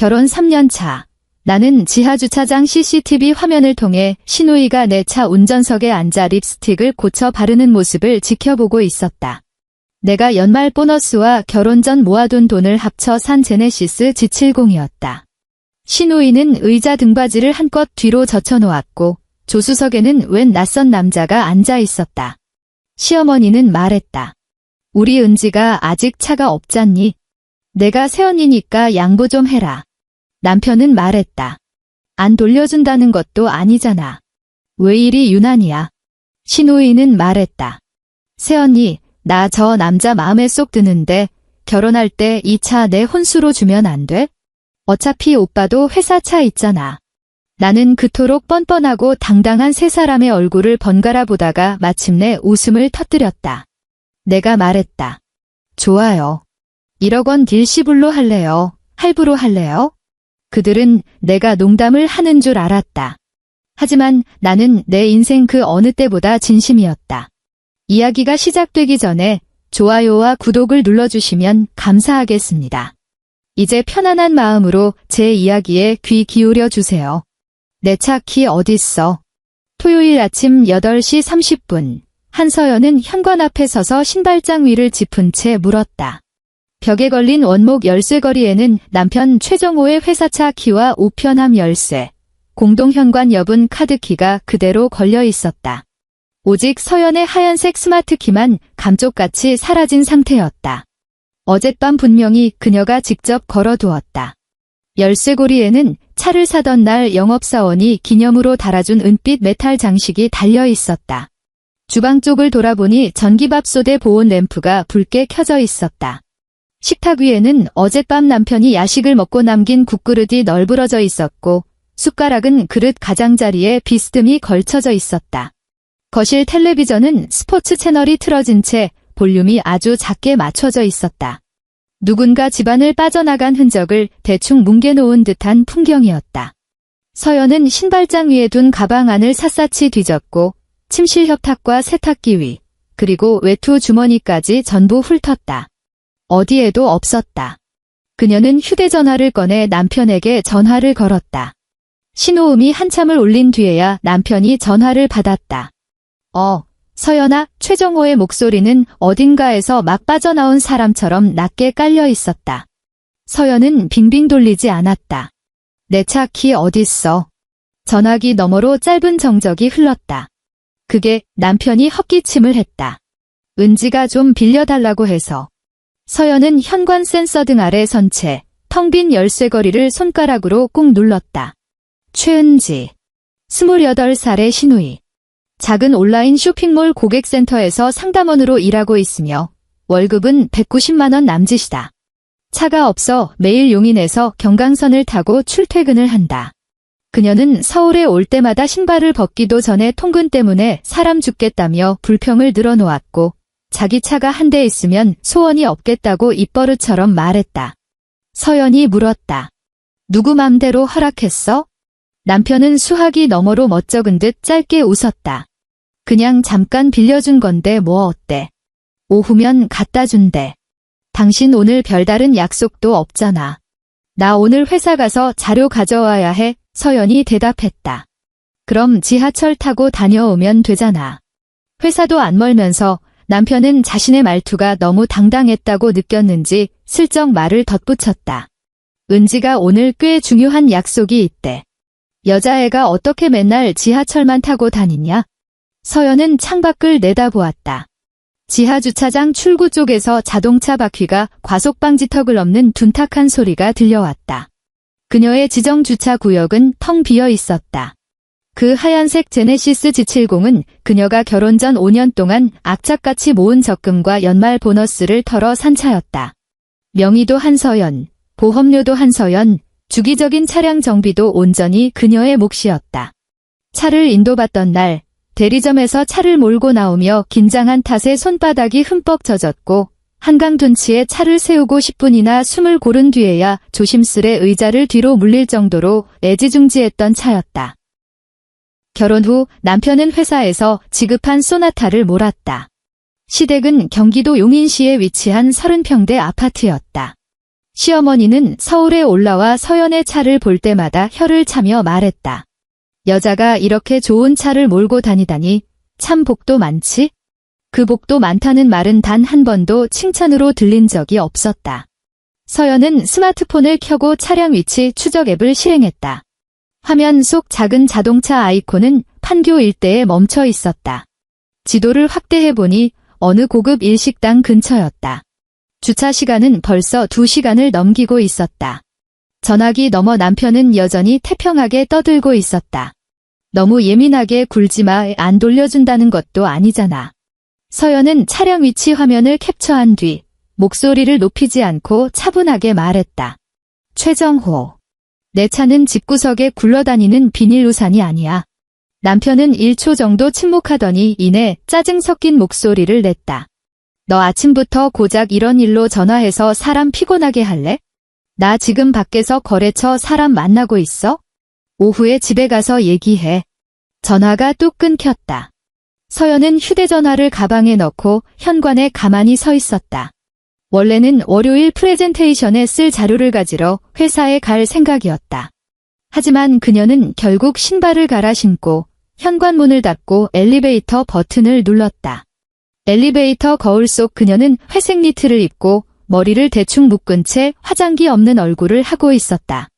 결혼 3년 차. 나는 지하주차장 CCTV 화면을 통해 신우이가 내 차 운전석에 앉아 립스틱을 고쳐 바르는 모습을 지켜보고 있었다. 내가 연말 보너스와 결혼 전 모아둔 돈을 합쳐 산 제네시스 G70이었다. 신우이는 의자 등받이를 한껏 뒤로 젖혀놓았고 조수석에는 웬 낯선 남자가 앉아 있었다. 시어머니는 말했다. 우리 은지가 아직 차가 없잖니? 내가 새언니니까 양보 좀 해라. 남편은 말했다. 안 돌려준다는 것도 아니잖아. 왜 이리 유난이야? 신우이는 말했다. 새언니, 나 저 남자 마음에 쏙 드는데 결혼할 때 이 차 내 혼수로 주면 안 돼? 어차피 오빠도 회사 차 있잖아. 나는 그토록 뻔뻔하고 당당한 세 사람의 얼굴을 번갈아 보다가 마침내 웃음을 터뜨렸다. 내가 말했다. 좋아요. 1억 원 일시불로 할래요? 할부로 할래요? 그들은 내가 농담을 하는 줄 알았다. 하지만 나는 내 인생 그 어느 때보다 진심이었다. 이야기가 시작되기 전에 좋아요와 구독을 눌러주시면 감사하겠습니다. 이제 편안한 마음으로 제 이야기에 귀 기울여 주세요. 내 차 키 어딨어? 토요일 아침 8시 30분. 한서연은 현관 앞에 서서 신발장 위를 짚은 채 물었다. 벽에 걸린 원목 열쇠고리에는 남편 최정호의 회사차 키와 우편함 열쇠, 공동 현관 여분 카드키가 그대로 걸려 있었다. 오직 서연의 하얀색 스마트키만 감쪽같이 사라진 상태였다. 어젯밤 분명히 그녀가 직접 걸어두었다. 열쇠고리에는 차를 사던 날 영업사원이 기념으로 달아준 은빛 메탈 장식이 달려 있었다. 주방 쪽을 돌아보니 전기밥솥의 보온 램프가 붉게 켜져 있었다. 식탁 위에는 어젯밤 남편이 야식을 먹고 남긴 국그릇이 널브러져 있었고 숟가락은 그릇 가장자리에 비스듬히 걸쳐져 있었다. 거실 텔레비전은 스포츠 채널이 틀어진 채 볼륨이 아주 작게 맞춰져 있었다. 누군가 집안을 빠져나간 흔적을 대충 뭉개놓은 듯한 풍경이었다. 서연은 신발장 위에 둔 가방 안을 샅샅이 뒤졌고 침실 협탁과 세탁기 위, 그리고 외투 주머니까지 전부 훑었다. 어디에도 없었다. 그녀는 휴대전화를 꺼내 남편에게 전화를 걸었다. 신호음이 한참을 울린 뒤에야 남편이 전화를 받았다. 서연아, 최정호의 목소리는 어딘가에서 막 빠져나온 사람처럼 낮게 깔려 있었다. 서연은 빙빙 돌리지 않았다. 내 차 키 어딨어? 전화기 너머로 짧은 정적이 흘렀다. 그게 남편이 헛기침을 했다. 은지가 좀 빌려달라고 해서. 서연은 현관 센서 등 아래 선 채 텅 빈 열쇠고리를 손가락으로 꾹 눌렀다. 최은지. 28살의 신우이. 작은 온라인 쇼핑몰 고객센터에서 상담원으로 일하고 있으며 월급은 190만 원 남짓이다. 차가 없어 매일 용인에서 경강선을 타고 출퇴근을 한다. 그녀는 서울에 올 때마다 신발을 벗기도 전에 통근 때문에 사람 죽겠다며 불평을 늘어놓았고 자기 차가 한 대 있으면 소원이 없겠다고 입버릇처럼 말했다. 서연이 물었다. 누구 맘대로 허락했어? 남편은 수화기 너머로 멋쩍은 듯 짧게 웃었다. 그냥 잠깐 빌려준 건데 뭐 어때? 오후면 갖다 준대. 당신 오늘 별다른 약속도 없잖아. 나 오늘 회사 가서 자료 가져와야 해. 서연이 대답했다. 그럼 지하철 타고 다녀오면 되잖아. 회사도 안 멀면서 남편은 자신의 말투가 너무 당당했다고 느꼈는지 슬쩍 말을 덧붙였다. 은지가 오늘 꽤 중요한 약속이 있대. 여자애가 어떻게 맨날 지하철만 타고 다니냐? 서연은 창밖을 내다보았다. 지하주차장 출구 쪽에서 자동차 바퀴가 과속방지턱을 넘는 둔탁한 소리가 들려왔다. 그녀의 지정 주차 구역은 텅 비어 있었다. 그 하얀색 제네시스 G70은 그녀가 결혼 전 5년 동안 악착같이 모은 적금과 연말 보너스를 털어 산 차였다. 명의도 한서연, 보험료도 한서연, 주기적인 차량 정비도 온전히 그녀의 몫이었다. 차를 인도받던 날, 대리점에서 차를 몰고 나오며 긴장한 탓에 손바닥이 흠뻑 젖었고 한강 둔치에 차를 세우고 10분이나 숨을 고른 뒤에야 조심스레 의자를 뒤로 물릴 정도로 애지중지했던 차였다. 결혼 후 남편은 회사에서 지급한 소나타를 몰았다. 시댁은 경기도 용인시에 위치한 30평대 아파트였다. 시어머니는 서울에 올라와 서연의 차를 볼 때마다 혀를 차며 말했다. 여자가 이렇게 좋은 차를 몰고 다니다니 참 복도 많지? 그 복도 많다는 말은 단 한 번도 칭찬으로 들린 적이 없었다. 서연은 스마트폰을 켜고 차량 위치 추적 앱을 실행했다. 화면 속 작은 자동차 아이콘은 판교 일대에 멈춰 있었다. 지도를 확대해보니 어느 고급 일식당 근처였다. 주차 시간은 벌써 2시간을 넘기고 있었다. 전화기 너머 남편은 여전히 태평하게 떠들고 있었다. 너무 예민하게 굴지 마, 안 돌려준다는 것도 아니잖아. 서연은 차량 위치 화면을 캡처한 뒤 목소리를 높이지 않고 차분하게 말했다. 최정호. 내 차는 집구석에 굴러다니는 비닐 우산이 아니야. 남편은 1초 정도 침묵하더니 이내 짜증 섞인 목소리를 냈다. 너 아침부터 고작 이런 일로 전화해서 사람 피곤하게 할래? 나 지금 밖에서 거래처 사람 만나고 있어? 오후에 집에 가서 얘기해. 전화가 뚝 끊겼다. 서연은 휴대전화를 가방에 넣고 현관에 가만히 서 있었다. 원래는 월요일 프레젠테이션에 쓸 자료를 가지러 회사에 갈 생각이었다. 하지만 그녀는 결국 신발을 갈아 신고 현관문을 닫고 엘리베이터 버튼을 눌렀다. 엘리베이터 거울 속 그녀는 회색 니트를 입고 머리를 대충 묶은 채 화장기 없는 얼굴을 하고 있었다.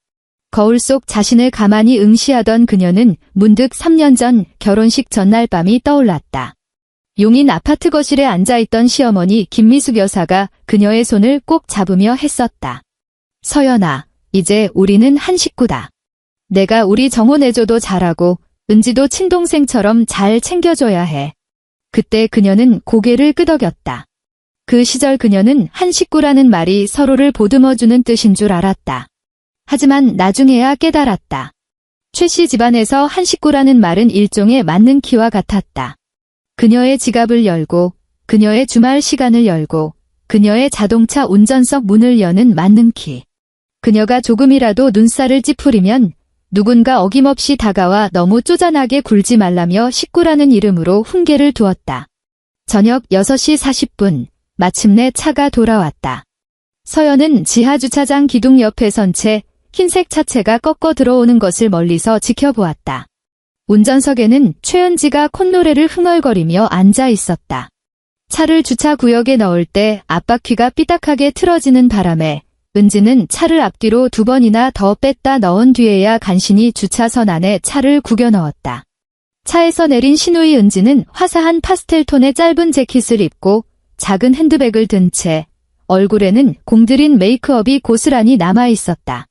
거울 속 자신을 가만히 응시하던 그녀는 문득 3년 전 결혼식 전날 밤이 떠올랐다. 용인 아파트 거실에 앉아있던 시어머니 김미숙 여사가 그녀의 손을 꼭 잡으며 했었다. 서연아, 이제 우리는 한 식구다. 내가 우리 정호 내조도 잘하고 은지도 친동생처럼 잘 챙겨줘야 해. 그때 그녀는 고개를 끄덕였다. 그 시절 그녀는 한 식구라는 말이 서로를 보듬어주는 뜻인 줄 알았다. 하지만 나중에야 깨달았다. 최 씨 집안에서 한 식구라는 말은 일종의 맞는 키와 같았다. 그녀의 지갑을 열고, 그녀의 주말 시간을 열고, 그녀의 자동차 운전석 문을 여는 맞는 키. 그녀가 조금이라도 눈살을 찌푸리면 누군가 어김없이 다가와 너무 쪼잔하게 굴지 말라며 식구라는 이름으로 훈계를 두었다. 저녁 6시 40분, 마침내 차가 돌아왔다. 서연은 지하주차장 기둥 옆에 선 채 흰색 차체가 꺾어 들어오는 것을 멀리서 지켜보았다. 운전석에는 최은지가 콧노래를 흥얼거리며 앉아 있었다. 차를 주차구역에 넣을 때 앞바퀴가 삐딱하게 틀어지는 바람에 은지는 차를 앞뒤로 2번이나 더 뺐다 넣은 뒤에야 간신히 주차선 안에 차를 구겨 넣었다. 차에서 내린 신우이 은지는 화사한 파스텔 톤의 짧은 재킷을 입고 작은 핸드백을 든 채 얼굴에는 공들인 메이크업이 고스란히 남아 있었다.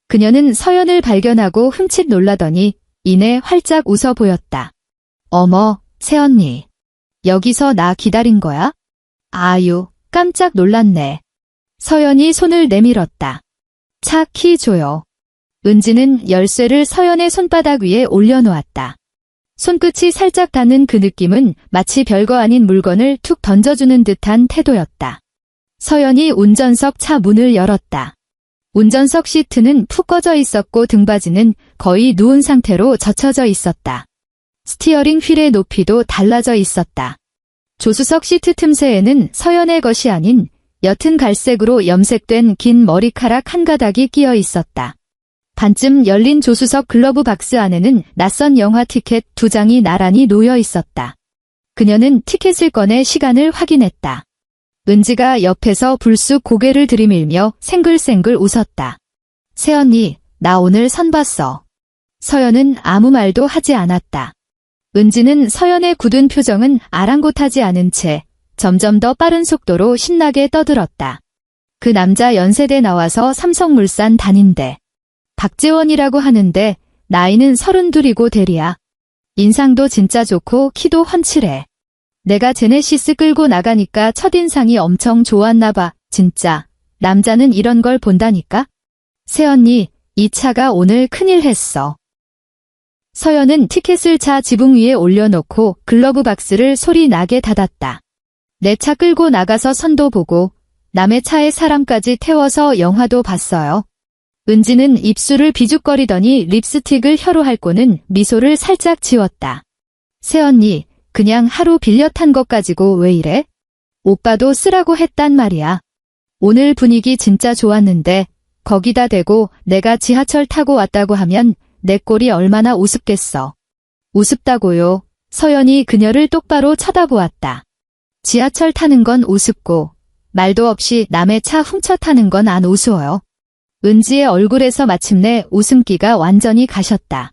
그녀는 서연을 발견하고 흠칫 놀라더니 이내 활짝 웃어 보였다. 어머, 새언니. 여기서 나 기다린 거야? 아유, 깜짝 놀랐네. 서연이 손을 내밀었다. 차 키 줘요. 은지는 열쇠를 서연의 손바닥 위에 올려놓았다. 손끝이 살짝 닿는 그 느낌은 마치 별거 아닌 물건을 툭 던져주는 듯한 태도였다. 서연이 운전석 차 문을 열었다. 운전석 시트는 푹 꺼져 있었고 등받이는 거의 누운 상태로 젖혀져 있었다. 스티어링 휠의 높이도 달라져 있었다. 조수석 시트 틈새에는 서연의 것이 아닌 옅은 갈색으로 염색된 긴 머리카락 한 가닥이 끼어 있었다. 반쯤 열린 조수석 글러브 박스 안에는 낯선 영화 티켓 2장이 나란히 놓여 있었다. 그녀는 티켓을 꺼내 시간을 확인했다. 은지가 옆에서 불쑥 고개를 들이밀며 생글생글 웃었다. 새언니, 나 오늘 선 봤어. 서연은 아무 말도 하지 않았다. 은지는 서연의 굳은 표정은 아랑곳하지 않은 채 점점 더 빠른 속도로 신나게 떠들었다. 그 남자 연세대 나와서 삼성물산 다닌대. 박재원이라고 하는데 나이는 32이고 대리야. 인상도 진짜 좋고 키도 훤칠해. 내가 제네시스 끌고 나가니까 첫인상이 엄청 좋았나 봐. 진짜 남자는 이런 걸 본다니까. 새언니, 이 차가 오늘 큰일 했어. 서연은 티켓을 차 지붕 위에 올려놓고 글러브 박스를 소리 나게 닫았다. 내 차 끌고 나가서 선도 보고 남의 차에 사람까지 태워서 영화도 봤어요. 은지는 입술을 비죽거리더니 립스틱을 혀로 핥고는 미소를 살짝 지웠다. 새언니, 그냥 하루 빌려 탄 것 가지고 왜 이래? 오빠도 쓰라고 했단 말이야. 오늘 분위기 진짜 좋았는데 거기다 대고 내가 지하철 타고 왔다고 하면 내 꼴이 얼마나 우습겠어. 우습다고요. 서연이 그녀를 똑바로 쳐다보았다. 지하철 타는 건 우습고 말도 없이 남의 차 훔쳐 타는 건 안 우스워요. 은지의 얼굴에서 마침내 웃음기가 완전히 가셨다.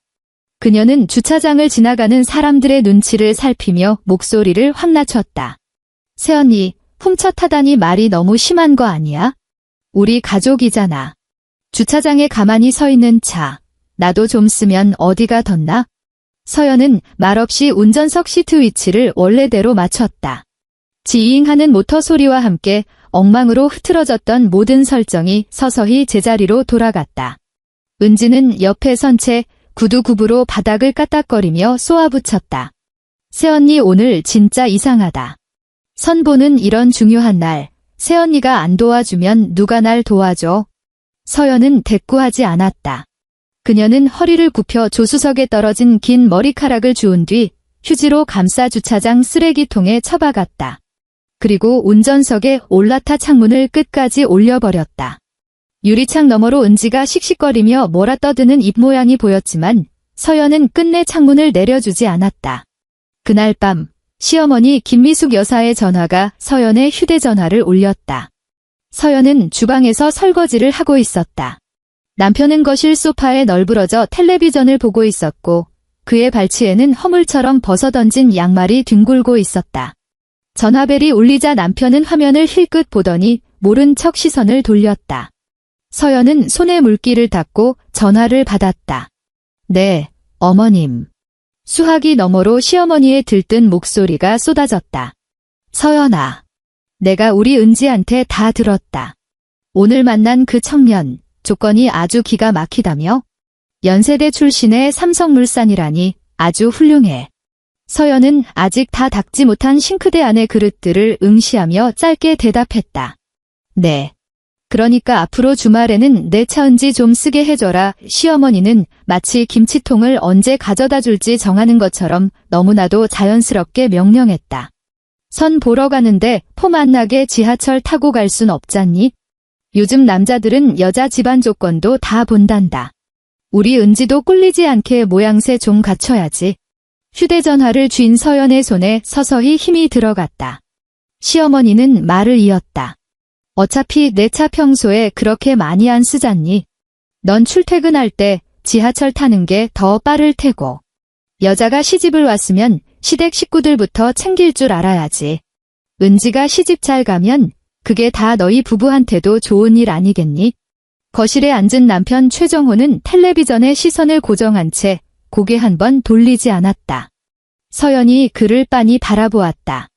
그녀는 주차장을 지나가는 사람들의 눈치를 살피며 목소리를 확 낮췄다. 새언니, 훔쳐 타다니 말이 너무 심한 거 아니야? 우리 가족이잖아. 주차장에 가만히 서 있는 차, 나도 좀 쓰면 어디가 덧나? 서연은 말없이 운전석 시트 위치를 원래대로 맞췄다. 지잉하는 모터 소리와 함께 엉망으로 흐트러졌던 모든 설정이 서서히 제자리로 돌아갔다. 은지는 옆에 선 채 구두굽으로 바닥을 까딱거리며 쏘아붙였다. 새언니 오늘 진짜 이상하다. 선보는 이런 중요한 날, 새언니가 안 도와주면 누가 날 도와줘? 서연은 대꾸하지 않았다. 그녀는 허리를 굽혀 조수석에 떨어진 긴 머리카락을 주운 뒤 휴지로 감싸 주차장 쓰레기통에 처박았다. 그리고 운전석에 올라타 창문을 끝까지 올려버렸다. 유리창 너머로 은지가 씩씩거리며 몰아떠드는 입모양이 보였지만 서연은 끝내 창문을 내려주지 않았다. 그날 밤 시어머니 김미숙 여사의 전화가 서연의 휴대전화를 울렸다. 서연은 주방에서 설거지를 하고 있었다. 남편은 거실 소파에 널브러져 텔레비전을 보고 있었고 그의 발치에는 허물처럼 벗어던진 양말이 뒹굴고 있었다. 전화벨이 울리자 남편은 화면을 힐끗 보더니 모른 척 시선을 돌렸다. 서연은 손에 물기를 닦고 전화를 받았다. 네, 어머님. 수화기 너머로 시어머니의 들뜬 목소리가 쏟아졌다. 서연아, 내가 우리 은지한테 다 들었다. 오늘 만난 그 청년, 조건이 아주 기가 막히다며? 연세대 출신의 삼성물산이라니 아주 훌륭해. 서연은 아직 다 닦지 못한 싱크대 안의 그릇들을 응시하며 짧게 대답했다. 네. 그러니까 앞으로 주말에는 내 차 은지 좀 쓰게 해줘라. 시어머니는 마치 김치통을 언제 가져다 줄지 정하는 것처럼 너무나도 자연스럽게 명령했다. 선 보러 가는데 폼 안 나게 지하철 타고 갈 순 없잖니? 요즘 남자들은 여자 집안 조건도 다 본단다. 우리 은지도 꿀리지 않게 모양새 좀 갖춰야지. 휴대전화를 쥔 서연의 손에 서서히 힘이 들어갔다. 시어머니는 말을 이었다. 어차피 내 차 평소에 그렇게 많이 안 쓰잖니. 넌 출퇴근할 때 지하철 타는 게 더 빠를 테고. 여자가 시집을 왔으면 시댁 식구들부터 챙길 줄 알아야지. 은지가 시집 잘 가면 그게 다 너희 부부한테도 좋은 일 아니겠니? 거실에 앉은 남편 최정호는 텔레비전에 시선을 고정한 채 고개 한번 돌리지 않았다. 서연이 그를 빤히 바라보았다.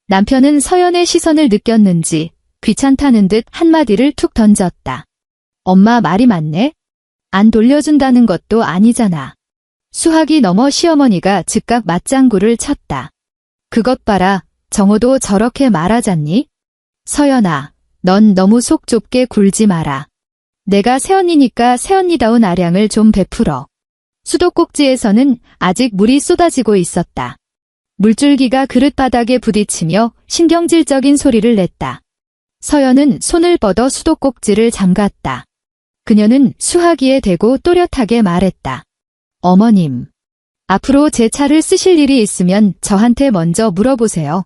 남편은 서연의 시선을 느꼈는지 귀찮다는 듯 한마디를 툭 던졌다. 엄마 말이 맞네? 안 돌려준다는 것도 아니잖아. 수학이 넘어 시어머니가 즉각 맞장구를 쳤다. 그것 봐라, 정호도 저렇게 말하잖니? 서연아, 넌 너무 속 좁게 굴지 마라. 내가 새언니니까 새언니다운 아량을 좀 베풀어. 수도꼭지에서는 아직 물이 쏟아지고 있었다. 물줄기가 그릇바닥에 부딪히며 신경질적인 소리를 냈다. 서연은 손을 뻗어 수도꼭지를 잠갔다. 그녀는 수화기에 대고 또렷하게 말했다. 어머님, 앞으로 제 차를 쓰실 일이 있으면 저한테 먼저 물어보세요.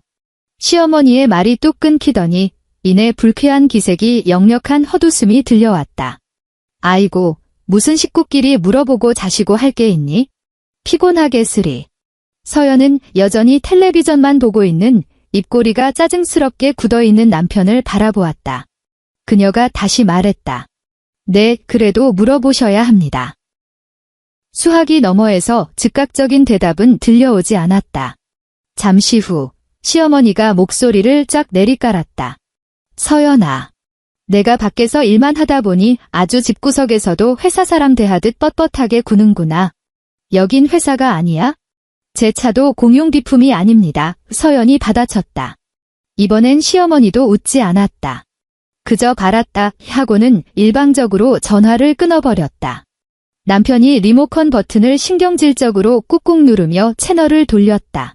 시어머니의 말이 뚝 끊기더니 이내 불쾌한 기색이 역력한 헛웃음이 들려왔다. 아이고, 무슨 식구끼리 물어보고 자시고 할 게 있니? 피곤하겠으리. 서연은 여전히 텔레비전만 보고 있는 입꼬리가 짜증스럽게 굳어있는 남편을 바라보았다. 그녀가 다시 말했다. 네, 그래도 물어보셔야 합니다. 수화기 너머에서 즉각적인 대답은 들려오지 않았다. 잠시 후 시어머니가 목소리를 쫙 내리깔았다. 서연아, 내가 밖에서 일만 하다 보니 아주 집구석에서도 회사 사람 대하듯 뻣뻣하게 구는구나. 여긴 회사가 아니야? 제 차도 공용 비품이 아닙니다. 서연이 받아쳤다. 이번엔 시어머니도 웃지 않았다. 그저 바랐다 하고는 일방적으로 전화를 끊어버렸다. 남편이 리모컨 버튼을 신경질적으로 꾹꾹 누르며 채널을 돌렸다.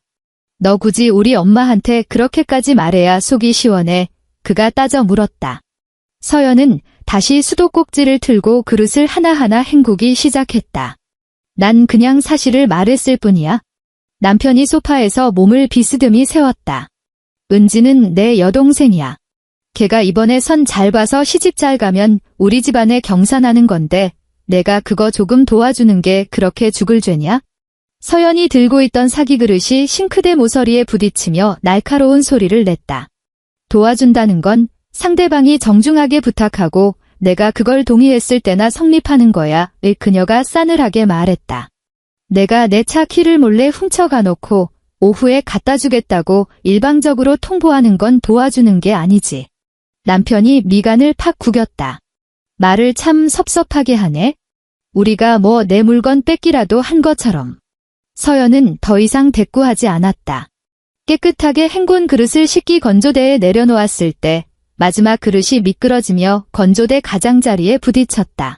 너 굳이 우리 엄마한테 그렇게까지 말해야 속이 시원해. 그가 따져 물었다. 서연은 다시 수도꼭지를 틀고 그릇을 하나하나 헹구기 시작했다. 난 그냥 사실을 말했을 뿐이야. 남편이 소파에서 몸을 비스듬히 세웠다. 은지는 내 여동생이야. 걔가 이번에 선 잘 봐서 시집 잘 가면 우리 집안에 경사나는 건데 내가 그거 조금 도와주는 게 그렇게 죽을 죄냐? 서연이 들고 있던 사기 그릇이 싱크대 모서리에 부딪히며 날카로운 소리를 냈다. 도와준다는 건 상대방이 정중하게 부탁하고 내가 그걸 동의했을 때나 성립하는 거야. 그녀가 싸늘하게 말했다. 내가 내 차 키를 몰래 훔쳐가 놓고 오후에 갖다 주겠다고 일방적으로 통보하는 건 도와주는 게 아니지. 남편이 미간을 팍 구겼다. 말을 참 섭섭하게 하네. 우리가 뭐 내 물건 뺏기라도 한 것처럼. 서연은 더 이상 대꾸하지 않았다. 깨끗하게 헹군 그릇을 식기 건조대에 내려놓았을 때 마지막 그릇이 미끄러지며 건조대 가장자리에 부딪혔다.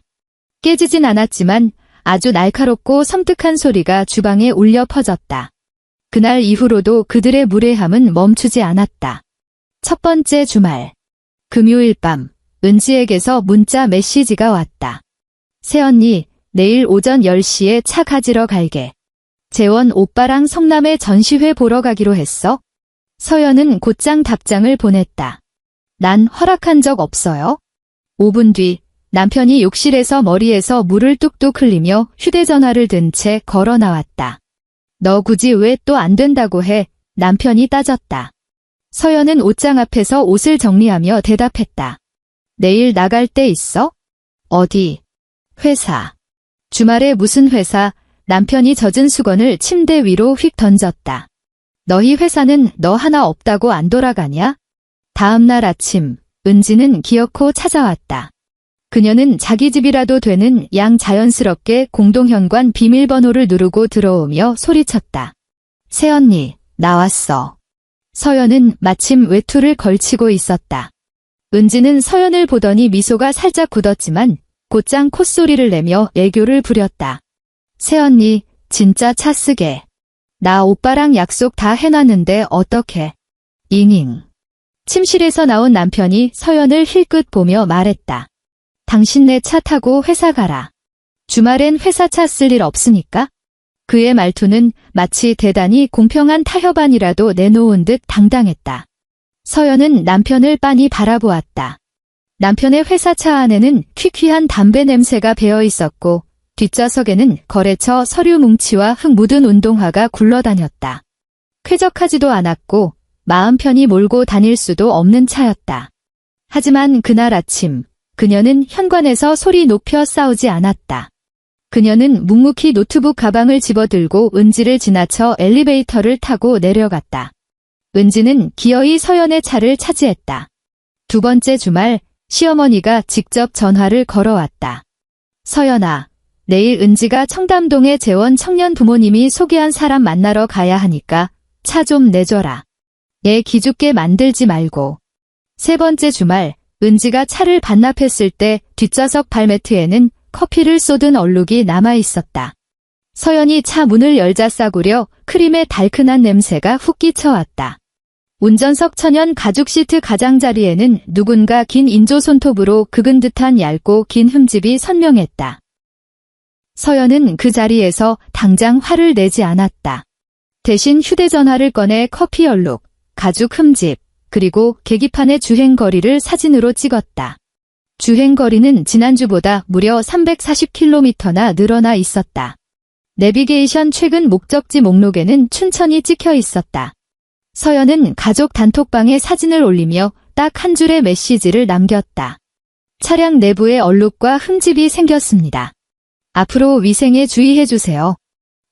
깨지진 않았지만 아주 날카롭고 섬뜩한 소리가 주방에 울려 퍼졌다. 그날 이후로도 그들의 무례함은 멈추지 않았다. 첫 번째 주말. 금요일 밤, 은지에게서 문자 메시지가 왔다. 새언니, 내일 오전 10시에 차 가지러 갈게. 재원 오빠랑 성남에 전시회 보러 가기로 했어. 서연은 곧장 답장을 보냈다. 난 허락한 적 없어요. 5분 뒤 남편이 욕실에서 머리에서 물을 뚝뚝 흘리며 휴대전화를 든 채 걸어 나왔다. 너 굳이 왜 또 안 된다고 해? 남편이 따졌다. 서연은 옷장 앞에서 옷을 정리하며 대답했다. 내일 나갈 데 있어? 어디? 회사. 주말에 무슨 회사? 남편이 젖은 수건을 침대 위로 휙 던졌다. 너희 회사는 너 하나 없다고 안 돌아가냐? 다음 날 아침, 은지는 기어코 찾아왔다. 그녀는 자기 집이라도 되는 양 자연스럽게 공동현관 비밀번호를 누르고 들어오며 소리쳤다. 새언니, 나왔어. 서연은 마침 외투를 걸치고 있었다. 은지는 서연을 보더니 미소가 살짝 굳었지만 곧장 콧소리를 내며 애교를 부렸다. 새언니, 진짜 차 쓰게. 나 오빠랑 약속 다 해놨는데 어떡해. 잉잉. 침실에서 나온 남편이 서연을 힐끗 보며 말했다. 당신네 차 타고 회사 가라. 주말엔 회사 차 쓸 일 없으니까? 그의 말투는 마치 대단히 공평한 타협안이라도 내놓은 듯 당당했다. 서연은 남편을 빤히 바라보았다. 남편의 회사차 안에는 퀴퀴한 담배 냄새가 배어 있었고 뒷좌석에는 거래처 서류 뭉치와 흙 묻은 운동화가 굴러다녔다. 쾌적하지도 않았고 마음 편히 몰고 다닐 수도 없는 차였다. 하지만 그날 아침 그녀는 현관에서 소리 높여 싸우지 않았다. 그녀는 묵묵히 노트북 가방을 집어들고 은지를 지나쳐 엘리베이터를 타고 내려갔다. 은지는 기어이 서연의 차를 차지했다. 두 번째 주말 시어머니가 직접 전화를 걸어왔다. 서연아, 내일 은지가 청담동의 재원 청년 부모님이 소개한 사람 만나러 가야 하니까 차 좀 내줘라. 애 기죽게 만들지 말고. 세 번째 주말 은지가 차를 반납했을 때 뒷좌석 발매트에는 커피를 쏟은 얼룩이 남아있었다. 서연이 차 문을 열자 싸구려 크림의 달큰한 냄새가 훅 끼쳐왔다. 운전석 천연 가죽 시트 가장자리에는 누군가 긴 인조 손톱으로 긁은 듯한 얇고 긴 흠집이 선명했다. 서연은 그 자리에서 당장 화를 내지 않았다. 대신 휴대전화를 꺼내 커피 얼룩, 가죽 흠집, 그리고 계기판의 주행거리를 사진으로 찍었다. 주행거리는 지난주보다 무려 340km나 늘어나 있었다. 내비게이션 최근 목적지 목록에는 춘천이 찍혀 있었다. 서연은 가족 단톡방에 사진을 올리며 딱 한 줄의 메시지를 남겼다. 차량 내부에 얼룩과 흠집이 생겼습니다. 앞으로 위생에 주의해주세요.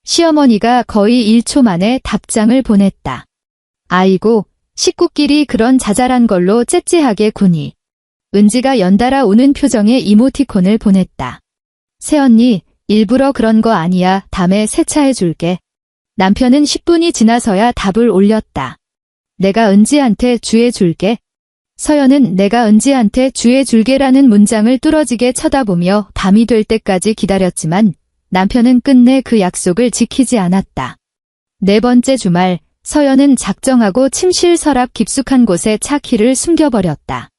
시어머니가 거의 1초 만에 답장을 보냈다. 아이고, 식구끼리 그런 자잘한 걸로 째째하게 구니. 은지가 연달아 우는 표정의 이모티콘을 보냈다. 새언니, 일부러 그런 거 아니야. 다음에 세차해줄게. 남편은 10분이 지나서야 답을 올렸다. 내가 은지한테 주해줄게. 서연은 내가 은지한테 주해줄게라는 문장을 뚫어지게 쳐다보며 밤이 될 때까지 기다렸지만 남편은 끝내 그 약속을 지키지 않았다. 네 번째 주말, 서연은 작정하고 침실 서랍 깊숙한 곳에 차 키를 숨겨버렸다.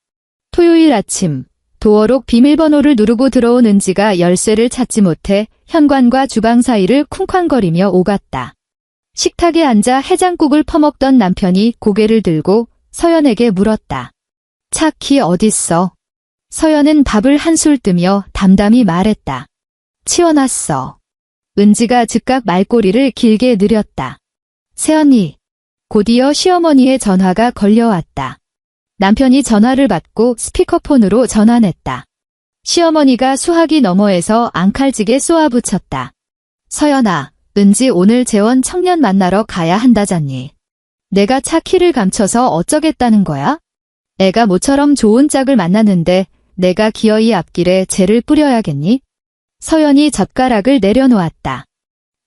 토요일 아침, 도어록 비밀번호를 누르고 들어온 은지가 열쇠를 찾지 못해 현관과 주방 사이를 쿵쾅거리며 오갔다. 식탁에 앉아 해장국을 퍼먹던 남편이 고개를 들고 서연에게 물었다. 차 키 어딨어? 서연은 밥을 한술 뜨며 담담히 말했다. 치워놨어. 은지가 즉각 말꼬리를 길게 느렸다. 세연이. 곧이어 시어머니의 전화가 걸려왔다. 남편이 전화를 받고 스피커폰으로 전환했다. 시어머니가 수화기 너머에서 앙칼지게 쏘아붙였다. 서연아, 은지 오늘 재원 청년 만나러 가야 한다잖니. 내가 차 키를 감춰서 어쩌겠다는 거야? 애가 모처럼 좋은 짝을 만났는데 내가 기어이 앞길에 재를 뿌려야겠니? 서연이 젓가락을 내려놓았다.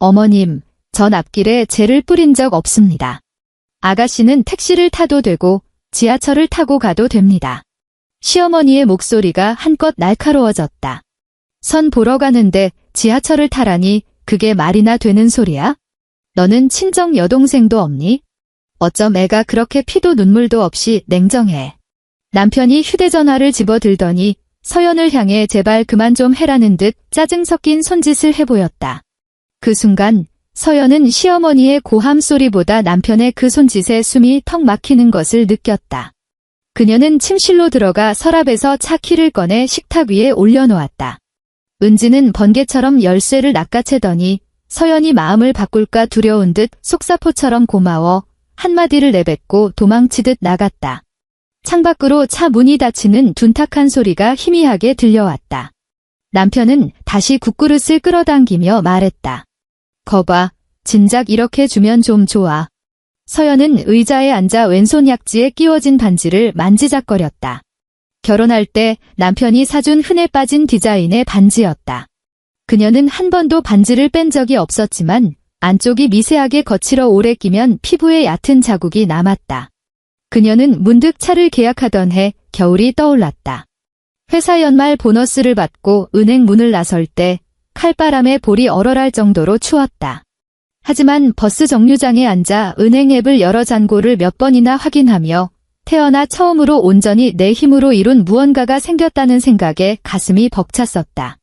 어머님, 전 앞길에 재를 뿌린 적 없습니다. 아가씨는 택시를 타도 되고 지하철을 타고 가도 됩니다. 시어머니의 목소리가 한껏 날카로워졌다. 선 보러 가는데 지하철을 타라니 그게 말이나 되는 소리야? 너는 친정 여동생도 없니? 어쩜 애가 그렇게 피도 눈물도 없이 냉정해. 남편이 휴대전화를 집어들더니 서연을 향해 제발 그만 좀 해라는 듯 짜증 섞인 손짓을 해보였다. 그 순간 서연은 시어머니의 고함 소리보다 남편의 그 손짓에 숨이 턱 막히는 것을 느꼈다. 그녀는 침실로 들어가 서랍에서 차 키를 꺼내 식탁 위에 올려놓았다. 은지는 번개처럼 열쇠를 낚아채더니 서연이 마음을 바꿀까 두려운 듯 속사포처럼 고마워 한마디를 내뱉고 도망치듯 나갔다. 창밖으로 차 문이 닫히는 둔탁한 소리가 희미하게 들려왔다. 남편은 다시 국그릇을 끌어당기며 말했다. 거봐, 진작 이렇게 주면 좀 좋아. 서연은 의자에 앉아 왼손 약지에 끼워진 반지를 만지작거렸다. 결혼할 때 남편이 사준 흔해 빠진 디자인의 반지였다. 그녀는 한 번도 반지를 뺀 적이 없었지만 안쪽이 미세하게 거칠어 오래 끼면 피부에 얕은 자국이 남았다. 그녀는 문득 차를 계약하던 해 겨울이 떠올랐다. 회사 연말 보너스를 받고 은행 문을 나설 때 칼바람에 볼이 얼얼할 정도로 추웠다. 하지만 버스 정류장에 앉아 은행 앱을 여러 잔고를 몇 번이나 확인하며 태어나 처음으로 온전히 내 힘으로 이룬 무언가가 생겼다는 생각에 가슴이 벅찼었다.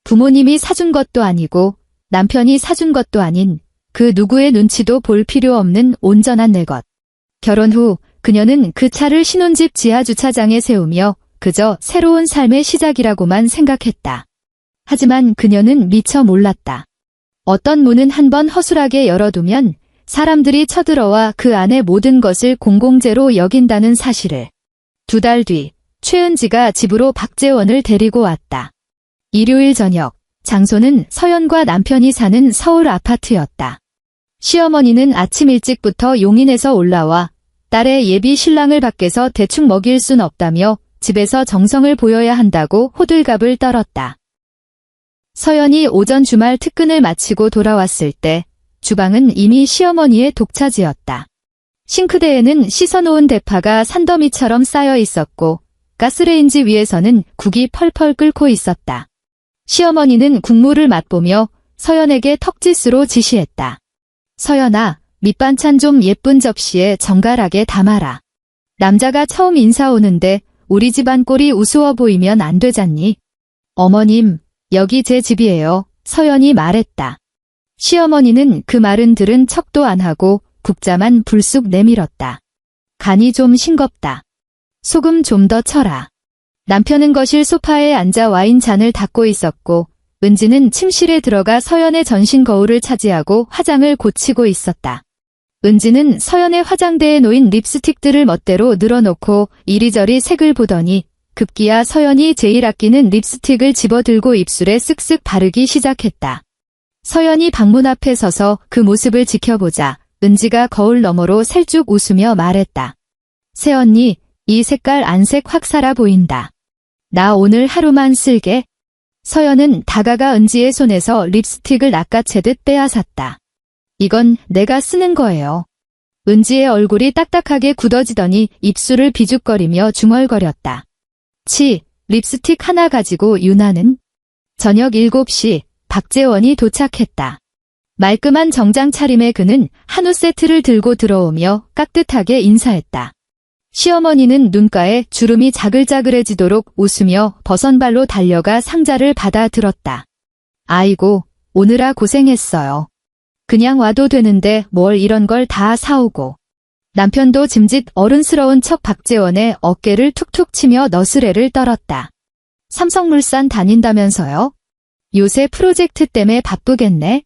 부모님이 사준 것도 아니고 남편이 사준 것도 아닌 그 누구의 눈치도 볼 필요 없는 온전한 내 것. 결혼 후 그녀는 그 차를 신혼집 지하주차장에 세우며 그저 새로운 삶의 시작이라고만 생각했다. 하지만 그녀는 미처 몰랐다. 어떤 문은 한번 허술하게 열어두면 사람들이 쳐들어와 그 안의 모든 것을 공공재로 여긴다는 사실을. 2달 뒤 최은지가 집으로 박재원을 데리고 왔다. 일요일 저녁, 장소는 서연과 남편이 사는 서울 아파트였다. 시어머니는 아침 일찍부터 용인에서 올라와 딸의 예비 신랑을 밖에서 대충 먹일 순 없다며 집에서 정성을 보여야 한다고 호들갑을 떨었다. 서연이 오전 주말 특근을 마치고 돌아왔을 때 주방은 이미 시어머니의 독차지였다. 싱크대에는 씻어놓은 대파가 산더미처럼 쌓여 있었고 가스레인지 위에서는 국이 펄펄 끓고 있었다. 시어머니는 국물을 맛보며 서연에게 턱짓으로 지시했다. 서연아, 밑반찬 좀 예쁜 접시에 정갈하게 담아라. 남자가 처음 인사 오는데 우리 집안 꼴이 우스워 보이면 안 되잖니. 어머님, 여기 제 집이에요. 서연이 말했다. 시어머니는 그 말은 들은 척도 안 하고 국자만 불쑥 내밀었다. 간이 좀 싱겁다. 소금 좀 더 쳐라. 남편은 거실 소파에 앉아 와인잔을 닦고 있었고 은지는 침실에 들어가 서연의 전신 거울을 차지하고 화장을 고치고 있었다. 은지는 서연의 화장대에 놓인 립스틱들을 멋대로 늘어놓고 이리저리 색을 보더니 급기야 서연이 제일 아끼는 립스틱을 집어들고 입술에 쓱쓱 바르기 시작했다. 서연이 방문 앞에 서서 그 모습을 지켜보자 은지가 거울 너머로 살쭉 웃으며 말했다. 새언니, 이 색깔 안색 확 살아 보인다. 나 오늘 하루만 쓸게. 서연은 다가가 은지의 손에서 립스틱을 낚아채듯 빼앗았다. 이건 내가 쓰는 거예요. 은지의 얼굴이 딱딱하게 굳어지더니 입술을 비죽거리며 중얼거렸다. 립스틱 하나 가지고 유나는? 저녁 7시 박재원이 도착했다. 말끔한 정장 차림의 그는 한우 세트를 들고 들어오며 깍듯하게 인사했다. 시어머니는 눈가에 주름이 자글자글해지도록 웃으며 버선발로 달려가 상자를 받아 들었다. 아이고, 오느라 고생했어요. 그냥 와도 되는데 뭘 이런 걸 다 사오고. 남편도 짐짓 어른스러운 척 박재원의 어깨를 툭툭 치며 너스레를 떨었다. 삼성물산 다닌다면서요? 요새 프로젝트 때문에 바쁘겠네?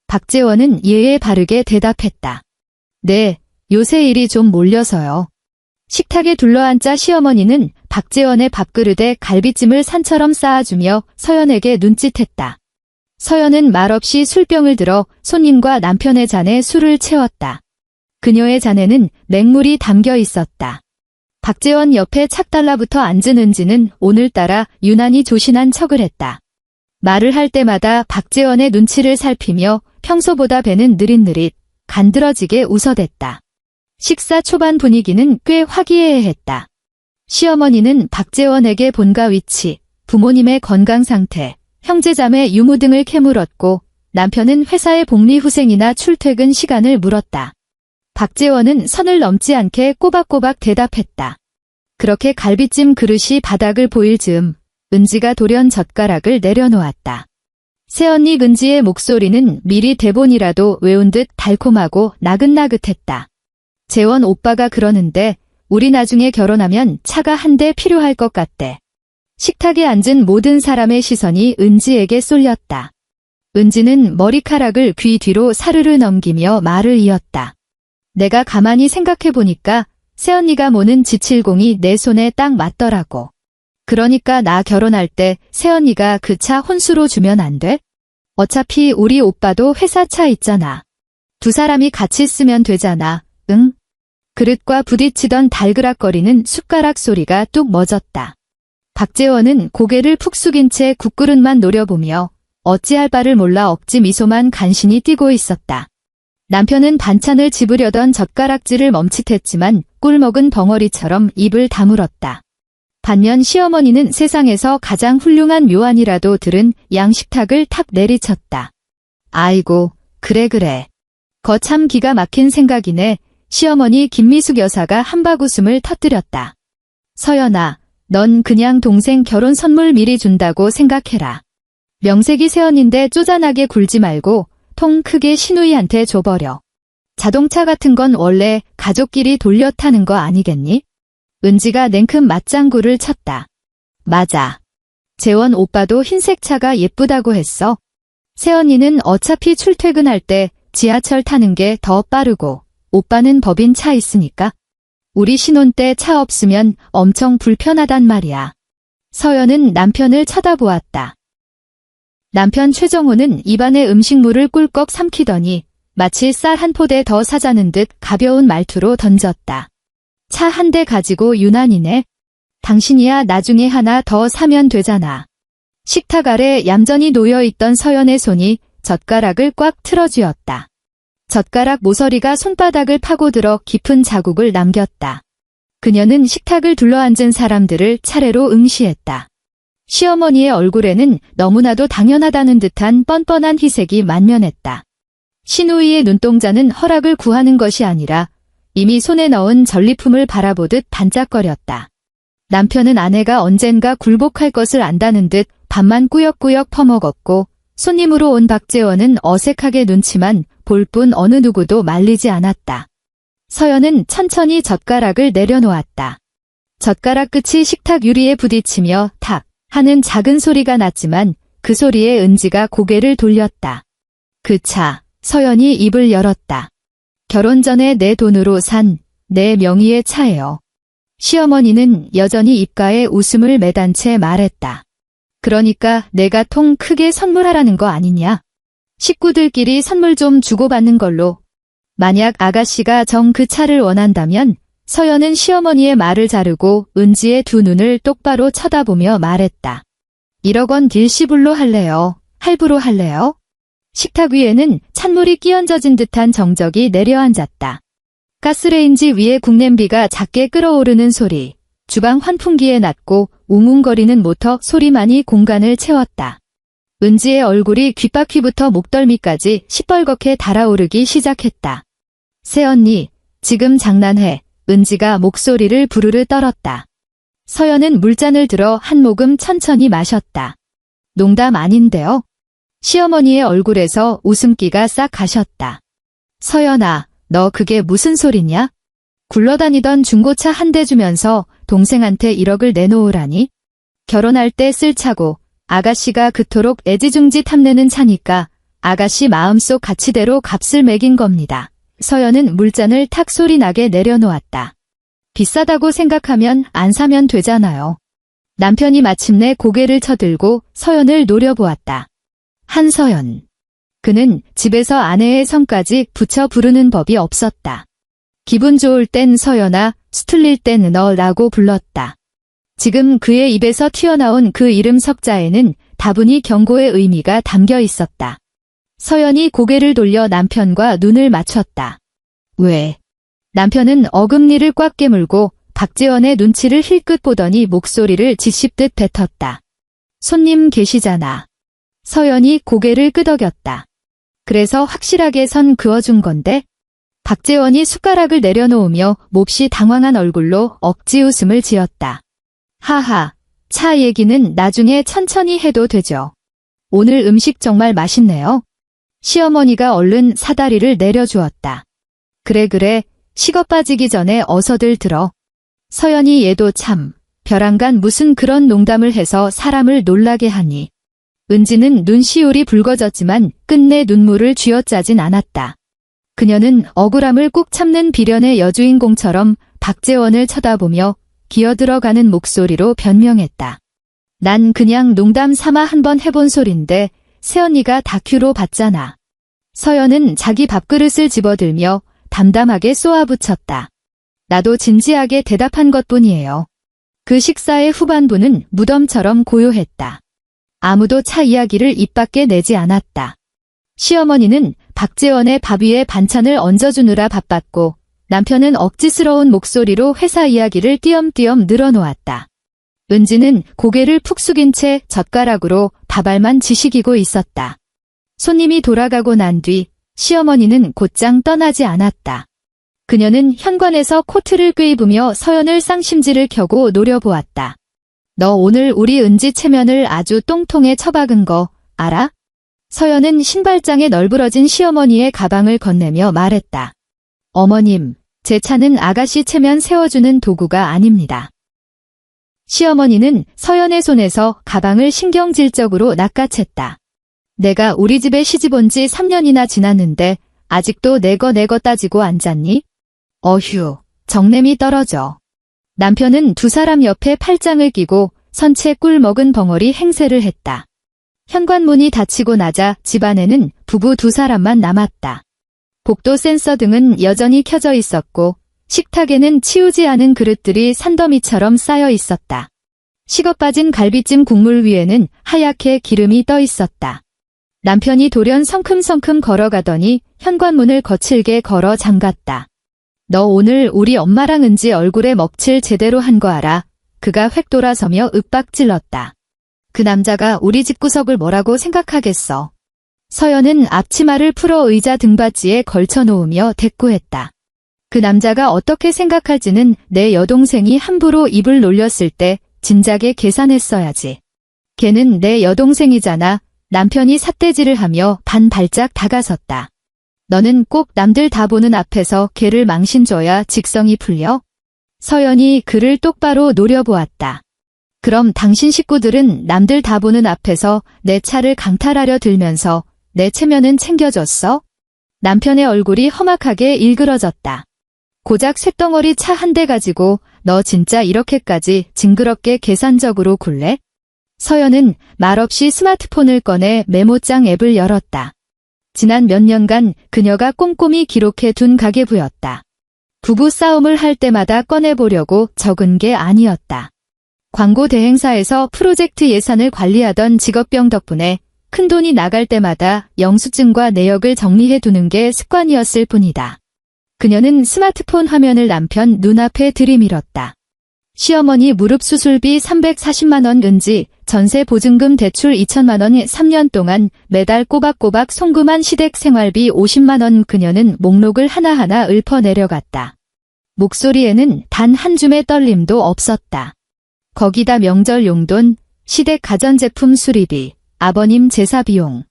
박재원은 예에 바르게 대답했다. 네, 요새 일이 좀 몰려서요. 식탁에 둘러앉자 시어머니는 박재원의 밥그릇에 갈비찜을 산처럼 쌓아주며 서연에게 눈짓했다. 서연은 말없이 술병을 들어 손님과 남편의 잔에 술을 채웠다. 그녀의 잔에는 맹물이 담겨 있었다. 박재원 옆에 착 달라붙어 앉은 은지는 오늘따라 유난히 조신한 척을 했다. 말을 할 때마다 박재원의 눈치를 살피며 평소보다 배는 느릿느릿 간드러지게 웃어댔다. 식사 초반 분위기는 꽤 화기애애했다. 시어머니는 박재원에게 본가 위치, 부모님의 건강 상태, 형제자매 유무 등을 캐물었고 남편은 회사의 복리후생이나 출퇴근 시간을 물었다. 박재원은 선을 넘지 않게 꼬박꼬박 대답했다. 그렇게 갈비찜 그릇이 바닥을 보일 즈음 은지가 돌연 젓가락을 내려놓았다. 새언니 은지의 목소리는 미리 대본이라도 외운 듯 달콤하고 나긋나긋했다. 재원 오빠가 그러는데 우리 나중에 결혼하면 차가 한 대 필요할 것 같대. 식탁에 앉은 모든 사람의 시선이 은지에게 쏠렸다. 은지는 머리카락을 귀 뒤로 사르르 넘기며 말을 이었다. 내가 가만히 생각해보니까 새언니가 모는 G70이 내 손에 딱 맞더라고. 그러니까 나 결혼할 때 새언니가 그 차 혼수로 주면 안 돼? 어차피 우리 오빠도 회사 차 있잖아. 두 사람이 같이 쓰면 되잖아. 응? 그릇과 부딪히던 달그락거리는 숟가락 소리가 뚝 멎었다. 박재원은 고개를 푹 숙인 채 국그릇만 노려보며 어찌할 바를 몰라 억지 미소만 간신히 띠고 있었다. 남편은 반찬을 집으려던 젓가락질을 멈칫했지만 꿀먹은 벙어리처럼 입을 다물었다. 반면 시어머니는 세상에서 가장 훌륭한 묘안이라도 들은 양식탁을 탁 내리쳤다. 아이고, 그래. 거참 기가 막힌 생각이네. 시어머니 김미숙 여사가 한박웃음을 터뜨렸다. 서연아, 넌 그냥 동생 결혼 선물 미리 준다고 생각해라. 명색이 새언인데 쪼잔하게 굴지 말고 통 크게 시누이한테 줘버려. 자동차 같은 건 원래 가족끼리 돌려 타는 거 아니겠니? 은지가 냉큼 맞장구를 쳤다. 맞아. 재원 오빠도 흰색 차가 예쁘다고 했어. 새언니는 어차피 출퇴근할 때 지하철 타는 게 더 빠르고 오빠는 법인 차 있으니까. 우리 신혼 때 차 없으면 엄청 불편하단 말이야. 서연은 남편을 쳐다보았다. 남편 최정호는 입안에 음식물을 꿀꺽 삼키더니 마치 쌀 한 포대 더 사자는 듯 가벼운 말투로 던졌다. 차 한 대 가지고 유난이네. 당신이야 나중에 하나 더 사면 되잖아. 식탁 아래 얌전히 놓여있던 서연의 손이 젓가락을 꽉 틀어쥐었다. 젓가락 모서리가 손바닥을 파고들어 깊은 자국을 남겼다. 그녀는 식탁을 둘러앉은 사람들을 차례로 응시했다. 시어머니의 얼굴에는 너무나도 당연하다는 듯한 뻔뻔한 희색이 만면했다. 시누이의 눈동자는 허락을 구하는 것이 아니라 이미 손에 넣은 전리품을 바라보듯 반짝거렸다. 남편은 아내가 언젠가 굴복할 것을 안다는 듯 밥만 꾸역꾸역 퍼먹었고 손님으로 온 박재원은 어색하게 눈치만 볼 뿐 어느 누구도 말리지 않았다. 서연은 천천히 젓가락을 내려놓았다. 젓가락 끝이 식탁 유리에 부딪히며 탁 하는 작은 소리가 났지만 그 소리에 은지가 고개를 돌렸다. 그 차, 서연이 입을 열었다. 결혼 전에 내 돈으로 산 내 명의의 차예요. 시어머니는 여전히 입가에 웃음을 매단 채 말했다. 그러니까 내가 통 크게 선물하라는 거 아니냐? 식구들끼리 선물 좀 주고받는 걸로. 만약 아가씨가 정 그 차를 원한다면 서연은 시어머니의 말을 자르고 은지의 두 눈을 똑바로 쳐다보며 말했다. 1억 원 일시불로 할래요? 할부로 할래요? 식탁 위에는 찬물이 끼얹어진 듯한 정적이 내려앉았다. 가스레인지 위에 국냄비가 작게 끓어오르는 소리, 주방 환풍기에 낮고 웅웅거리는 모터 소리만이 공간을 채웠다. 은지의 얼굴이 귓바퀴부터 목덜미까지 시뻘겋게 달아오르기 시작했다. 새언니, 지금 장난해. 은지가 목소리를 부르르 떨었다. 서연은 물잔을 들어 한 모금 천천히 마셨다. 농담 아닌데요? 시어머니의 얼굴에서 웃음기가 싹 가셨다. 서연아, 너 그게 무슨 소리냐? 굴러다니던 중고차 한 대 주면서 동생한테 1억을 내놓으라니? 결혼할 때 쓸 차고 아가씨가 그토록 애지중지 탐내는 차니까 아가씨 마음속 가치대로 값을 매긴 겁니다. 서연은 물잔을 탁 소리 나게 내려놓았다. 비싸다고 생각하면 안 사면 되잖아요. 남편이 마침내 고개를 쳐들고 서연을 노려보았다. 한서연. 그는 집에서 아내의 성까지 붙여 부르는 법이 없었다. 기분 좋을 땐 서연아, 수틀릴 땐 너라고 불렀다. 지금 그의 입에서 튀어나온 그 이름 석자에는 다분히 경고의 의미가 담겨 있었다. 서연이 고개를 돌려 남편과 눈을 맞췄다. 왜? 남편은 어금니를 꽉 깨물고 박재원의 눈치를 힐끗 보더니 목소리를 지씹듯 뱉었다. 손님 계시잖아. 서연이 고개를 끄덕였다. 그래서 확실하게 선 그어준 건데? 박재원이 숟가락을 내려놓으며 몹시 당황한 얼굴로 억지 웃음을 지었다. 하하, 차 얘기는 나중에 천천히 해도 되죠. 오늘 음식 정말 맛있네요. 시어머니가 얼른 사다리를 내려주었다. 그래, 식어 빠지기 전에 어서들 들어. 서연이 얘도 참, 벼랑간 무슨 그런 농담을 해서 사람을 놀라게 하니. 은지는 눈시울이 붉어졌지만 끝내 눈물을 쥐어짜진 않았다. 그녀는 억울함을 꾹 참는 비련의 여주인공처럼 박재원을 쳐다보며 기어들어가는 목소리로 변명했다. 난 그냥 농담 삼아 한번 해본 소린데 새언니가 다큐로 봤잖아. 서연은 자기 밥그릇을 집어들며 담담하게 쏘아붙였다. 나도 진지하게 대답한 것뿐이에요. 그 식사의 후반부는 무덤처럼 고요했다. 아무도 차 이야기를 입 밖에 내지 않았다. 시어머니는 박재원의 밥 위에 반찬을 얹어주느라 바빴고 남편은 억지스러운 목소리로 회사 이야기를 띄엄띄엄 늘어놓았다. 은지는 고개를 푹 숙인 채 젓가락으로 밥알만 지식이고 있었다. 손님이 돌아가고 난 뒤 시어머니는 곧장 떠나지 않았다. 그녀는 현관에서 코트를 꿰입으며 서연을 쌍심지를 켜고 노려보았다. 너 오늘 우리 은지 체면을 아주 똥통에 처박은 거 알아? 서연은 신발장에 널브러진 시어머니의 가방을 건네며 말했다. 어머님, 제 차는 아가씨 체면 세워주는 도구가 아닙니다. 시어머니는 서연의 손에서 가방을 신경질적으로 낚아챘다. 내가 우리 집에 시집온 지 3년이나 지났는데 아직도 내거 따지고 앉았니? 어휴, 정냄이 떨어져. 남편은 두 사람 옆에 팔짱을 끼고 선체 꿀 먹은 벙어리 행세를 했다. 현관문이 닫히고 나자 집안에는 부부 두 사람만 남았다. 복도 센서 등은 여전히 켜져 있었고 식탁에는 치우지 않은 그릇들이 산더미처럼 쌓여 있었다. 식어 빠진 갈비찜 국물 위에는 하얗게 기름이 떠 있었다. 남편이 돌연 성큼성큼 걸어가더니 현관문을 거칠게 걸어 잠갔다. 너 오늘 우리 엄마랑 은지 얼굴에 먹칠 제대로 한 거 알아? 그가 획 돌아서며 윽박질렀다. 그 남자가 우리 집구석을 뭐라고 생각하겠어. 서연은 앞치마를 풀어 의자 등받이에 걸쳐놓으며 대꾸했다. 그 남자가 어떻게 생각할지는 내 여동생이 함부로 입을 놀렸을 때 진작에 계산했어야지. 걔는 내 여동생이잖아. 남편이 삿대질을 하며 반발짝 다가섰다. 너는 꼭 남들 다 보는 앞에서 걔를 망신줘야 직성이 풀려? 서연이 그를 똑바로 노려보았다. 그럼 당신 식구들은 남들 다 보는 앞에서 내 차를 강탈하려 들면서 내 체면은 챙겨줬어? 남편의 얼굴이 험악하게 일그러졌다. 고작 쇳덩어리 차 한 대 가지고 너 진짜 이렇게까지 징그럽게 계산적으로 굴래? 서연은 말없이 스마트폰을 꺼내 메모장 앱을 열었다. 지난 몇 년간 그녀가 꼼꼼히 기록해 둔 가계부였다. 부부 싸움을 할 때마다 꺼내보려고 적은 게 아니었다. 광고 대행사에서 프로젝트 예산을 관리하던 직업병 덕분에 큰돈이 나갈 때마다 영수증과 내역을 정리해 두는 게 습관이었을 뿐이다. 그녀는 스마트폰 화면을 남편 눈앞에 들이밀었다. 시어머니 무릎 수술비 340만 원 은지, 전세 보증금 대출 2천만 원 3년 동안 매달 꼬박꼬박 송금한 시댁 생활비 50만 원 그녀는 목록을 하나하나 읊어 내려갔다. 목소리에는 단 한 줌의 떨림도 없었다. 거기다 명절 용돈, 시댁 가전제품 수리비, 아버님 제사 비용.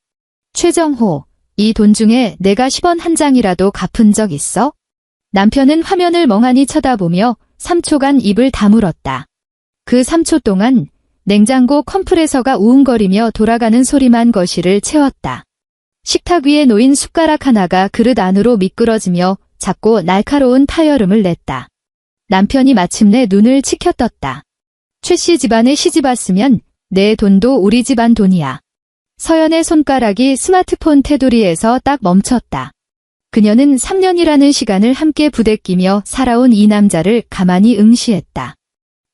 최정호, 이 돈 중에 내가 10원 한 장이라도 갚은 적 있어? 남편은 화면을 멍하니 쳐다보며 3초간 입을 다물었다. 그 3초 동안 냉장고 컴프레서가 우웅거리며 돌아가는 소리만 거실을 채웠다. 식탁 위에 놓인 숟가락 하나가 그릇 안으로 미끄러지며 작고 날카로운 파열음을 냈다. 남편이 마침내 눈을 치켜떴다. 최 씨 집안에 시집 왔으면 내 돈도 우리 집안 돈이야. 서연의 손가락이 스마트폰 테두리에서 딱 멈췄다. 그녀는 3년이라는 시간을 함께 부대끼며 살아온 이 남자를 가만히 응시했다.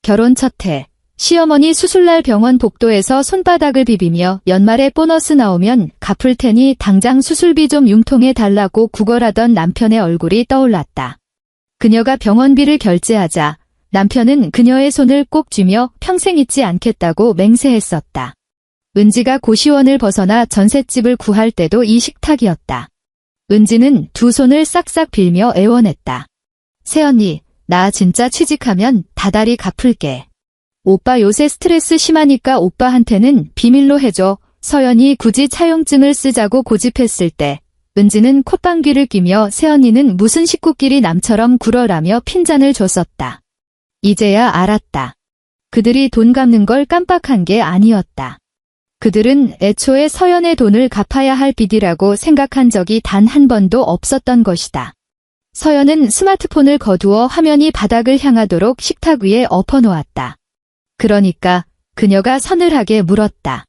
결혼 첫 해, 시어머니 수술날 병원 복도에서 손바닥을 비비며 연말에 보너스 나오면 갚을 테니 당장 수술비 좀 융통해 달라고 구걸하던 남편의 얼굴이 떠올랐다. 그녀가 병원비를 결제하자 남편은 그녀의 손을 꼭 쥐며 평생 잊지 않겠다고 맹세했었다. 은지가 고시원을 벗어나 전셋집을 구할 때도 이 식탁이었다. 은지는 두 손을 싹싹 빌며 애원했다. 새언니, 나 진짜 취직하면 다달이 갚을게. 오빠 요새 스트레스 심하니까 오빠한테는 비밀로 해줘. 서연이 굳이 차용증을 쓰자고 고집했을 때 은지는 콧방귀를 뀌며 새언니는 무슨 식구끼리 남처럼 굴어라며 핀잔을 줬었다. 이제야 알았다. 그들이 돈 갚는 걸 깜빡한 게 아니었다. 그들은 애초에 서연의 돈을 갚아야 할 빚이라고 생각한 적이 단 한 번도 없었던 것이다. 서연은 스마트폰을 거두어 화면이 바닥을 향하도록 식탁 위에 엎어놓았다. 그러니까 그녀가 서늘하게 물었다.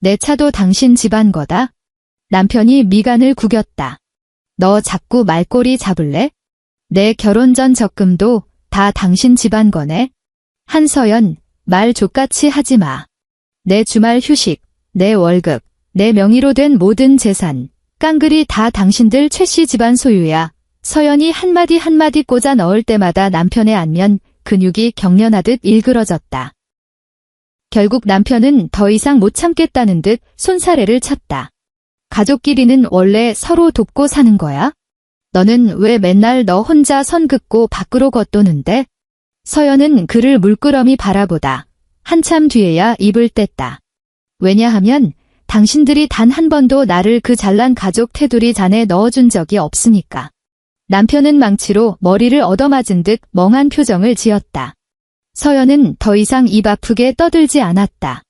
내 차도 당신 집안 거다? 남편이 미간을 구겼다. 너 자꾸 말꼬리 잡을래? 내 결혼 전 적금도 다 당신 집안 거네? 한서연, 말 족같이 하지 마. 내 주말 휴식, 내 월급, 내 명의로 된 모든 재산, 깡그리 다 당신들 최씨 집안 소유야. 서연이 한마디 한마디 꽂아 넣을 때마다 남편의 안면, 근육이 경련하듯 일그러졌다. 결국 남편은 더 이상 못 참겠다는 듯 손사래를 쳤다. 가족끼리는 원래 서로 돕고 사는 거야? 너는 왜 맨날 너 혼자 선 긋고 밖으로 걷도는데? 서연은 그를 물끄러미 바라보다 한참 뒤에야 입을 뗐다. 왜냐하면 당신들이 단 한 번도 나를 그 잘난 가족 테두리 잔에 넣어준 적이 없으니까. 남편은 망치로 머리를 얻어맞은 듯 멍한 표정을 지었다. 서연은 더 이상 입 아프게 떠들지 않았다.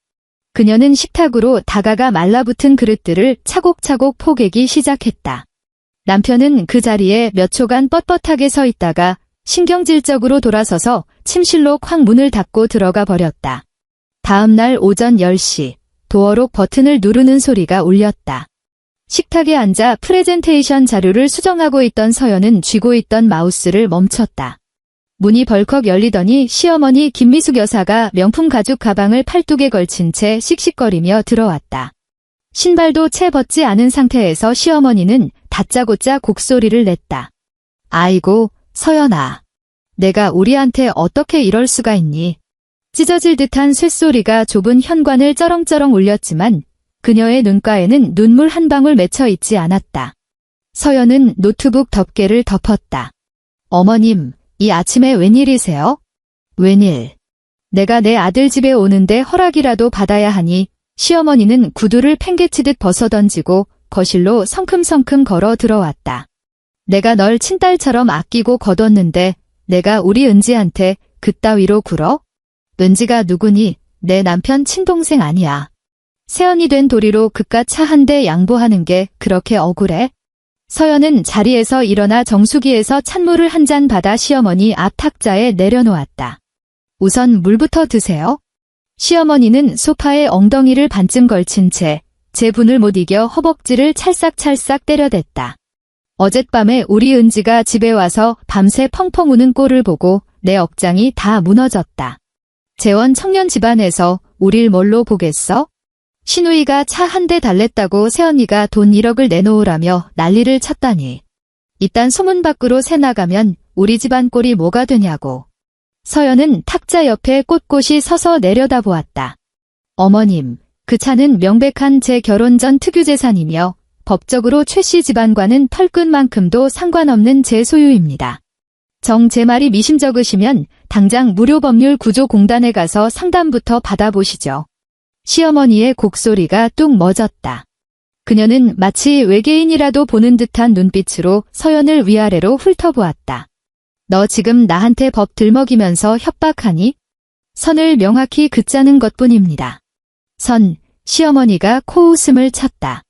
그녀는 식탁으로 다가가 말라붙은 그릇들을 차곡차곡 포개기 시작했다. 남편은 그 자리에 몇 초간 뻣뻣하게 서 있다가 신경질적으로 돌아서서 침실로 쾅 문을 닫고 들어가 버렸다. 다음 날 오전 10시, 도어록 버튼을 누르는 소리가 울렸다. 식탁에 앉아 프레젠테이션 자료를 수정하고 있던 서연은 쥐고 있던 마우스를 멈췄다. 문이 벌컥 열리더니 시어머니 김미숙 여사가 명품 가죽 가방을 팔뚝에 걸친 채 씩씩거리며 들어왔다. 신발도 채 벗지 않은 상태에서 시어머니는 다짜고짜 곡소리를 냈다. 아이고, 서연아. 내가 우리한테 어떻게 이럴 수가 있니? 찢어질 듯한 쇳소리가 좁은 현관을 쩌렁쩌렁 울렸지만 그녀의 눈가에는 눈물 한 방울 맺혀 있지 않았다. 서연은 노트북 덮개를 덮었다. 어머님, 이 아침에 웬일이세요? 웬일? 내가 내 아들 집에 오는데 허락이라도 받아야 하니 시어머니는 구두를 팽개치듯 벗어던지고 거실로 성큼성큼 걸어 들어왔다. 내가 널 친딸처럼 아끼고 거뒀는데 내가 우리 은지한테 그따위로 굴어? 은지가 누구니? 내 남편 친동생 아니야. 새언이 된 도리로 그깟 차 한 대 양보하는 게 그렇게 억울해? 서연은 자리에서 일어나 정수기에서 찬물을 한 잔 받아 시어머니 앞 탁자에 내려놓았다. 우선 물부터 드세요. 시어머니는 소파에 엉덩이를 반쯤 걸친 채 제 분을 못 이겨 허벅지를 찰싹찰싹 때려댔다. 어젯밤에 우리 은지가 집에 와서 밤새 펑펑 우는 꼴을 보고 내 억장이 다 무너졌다. 재원 청년 집안에서 우릴 뭘로 보겠어? 시누이가 차 한 대 달랬다고 새언니가 돈 1억을 내놓으라며 난리를 쳤다니. 이딴 소문 밖으로 새 나가면 우리 집안 꼴이 뭐가 되냐고. 서연은 탁자 옆에 꼿꼿이 서서 내려다보았다. 어머님, 그 차는 명백한 제 결혼 전 특유재산이며 법적으로 최씨 집안과는 털끝만큼도 상관없는 제 소유입니다. 제 말이 미심쩍으시면 당장 무료법률구조공단에 가서 상담부터 받아보시죠. 시어머니의 곡소리가 뚝 멎었다. 그녀는 마치 외계인이라도 보는 듯한 눈빛으로 서연을 위아래로 훑어보았다. 너 지금 나한테 법 들먹이면서 협박하니? 선을 명확히 긋자는 것뿐입니다. 선, 시어머니가 코웃음을 쳤다.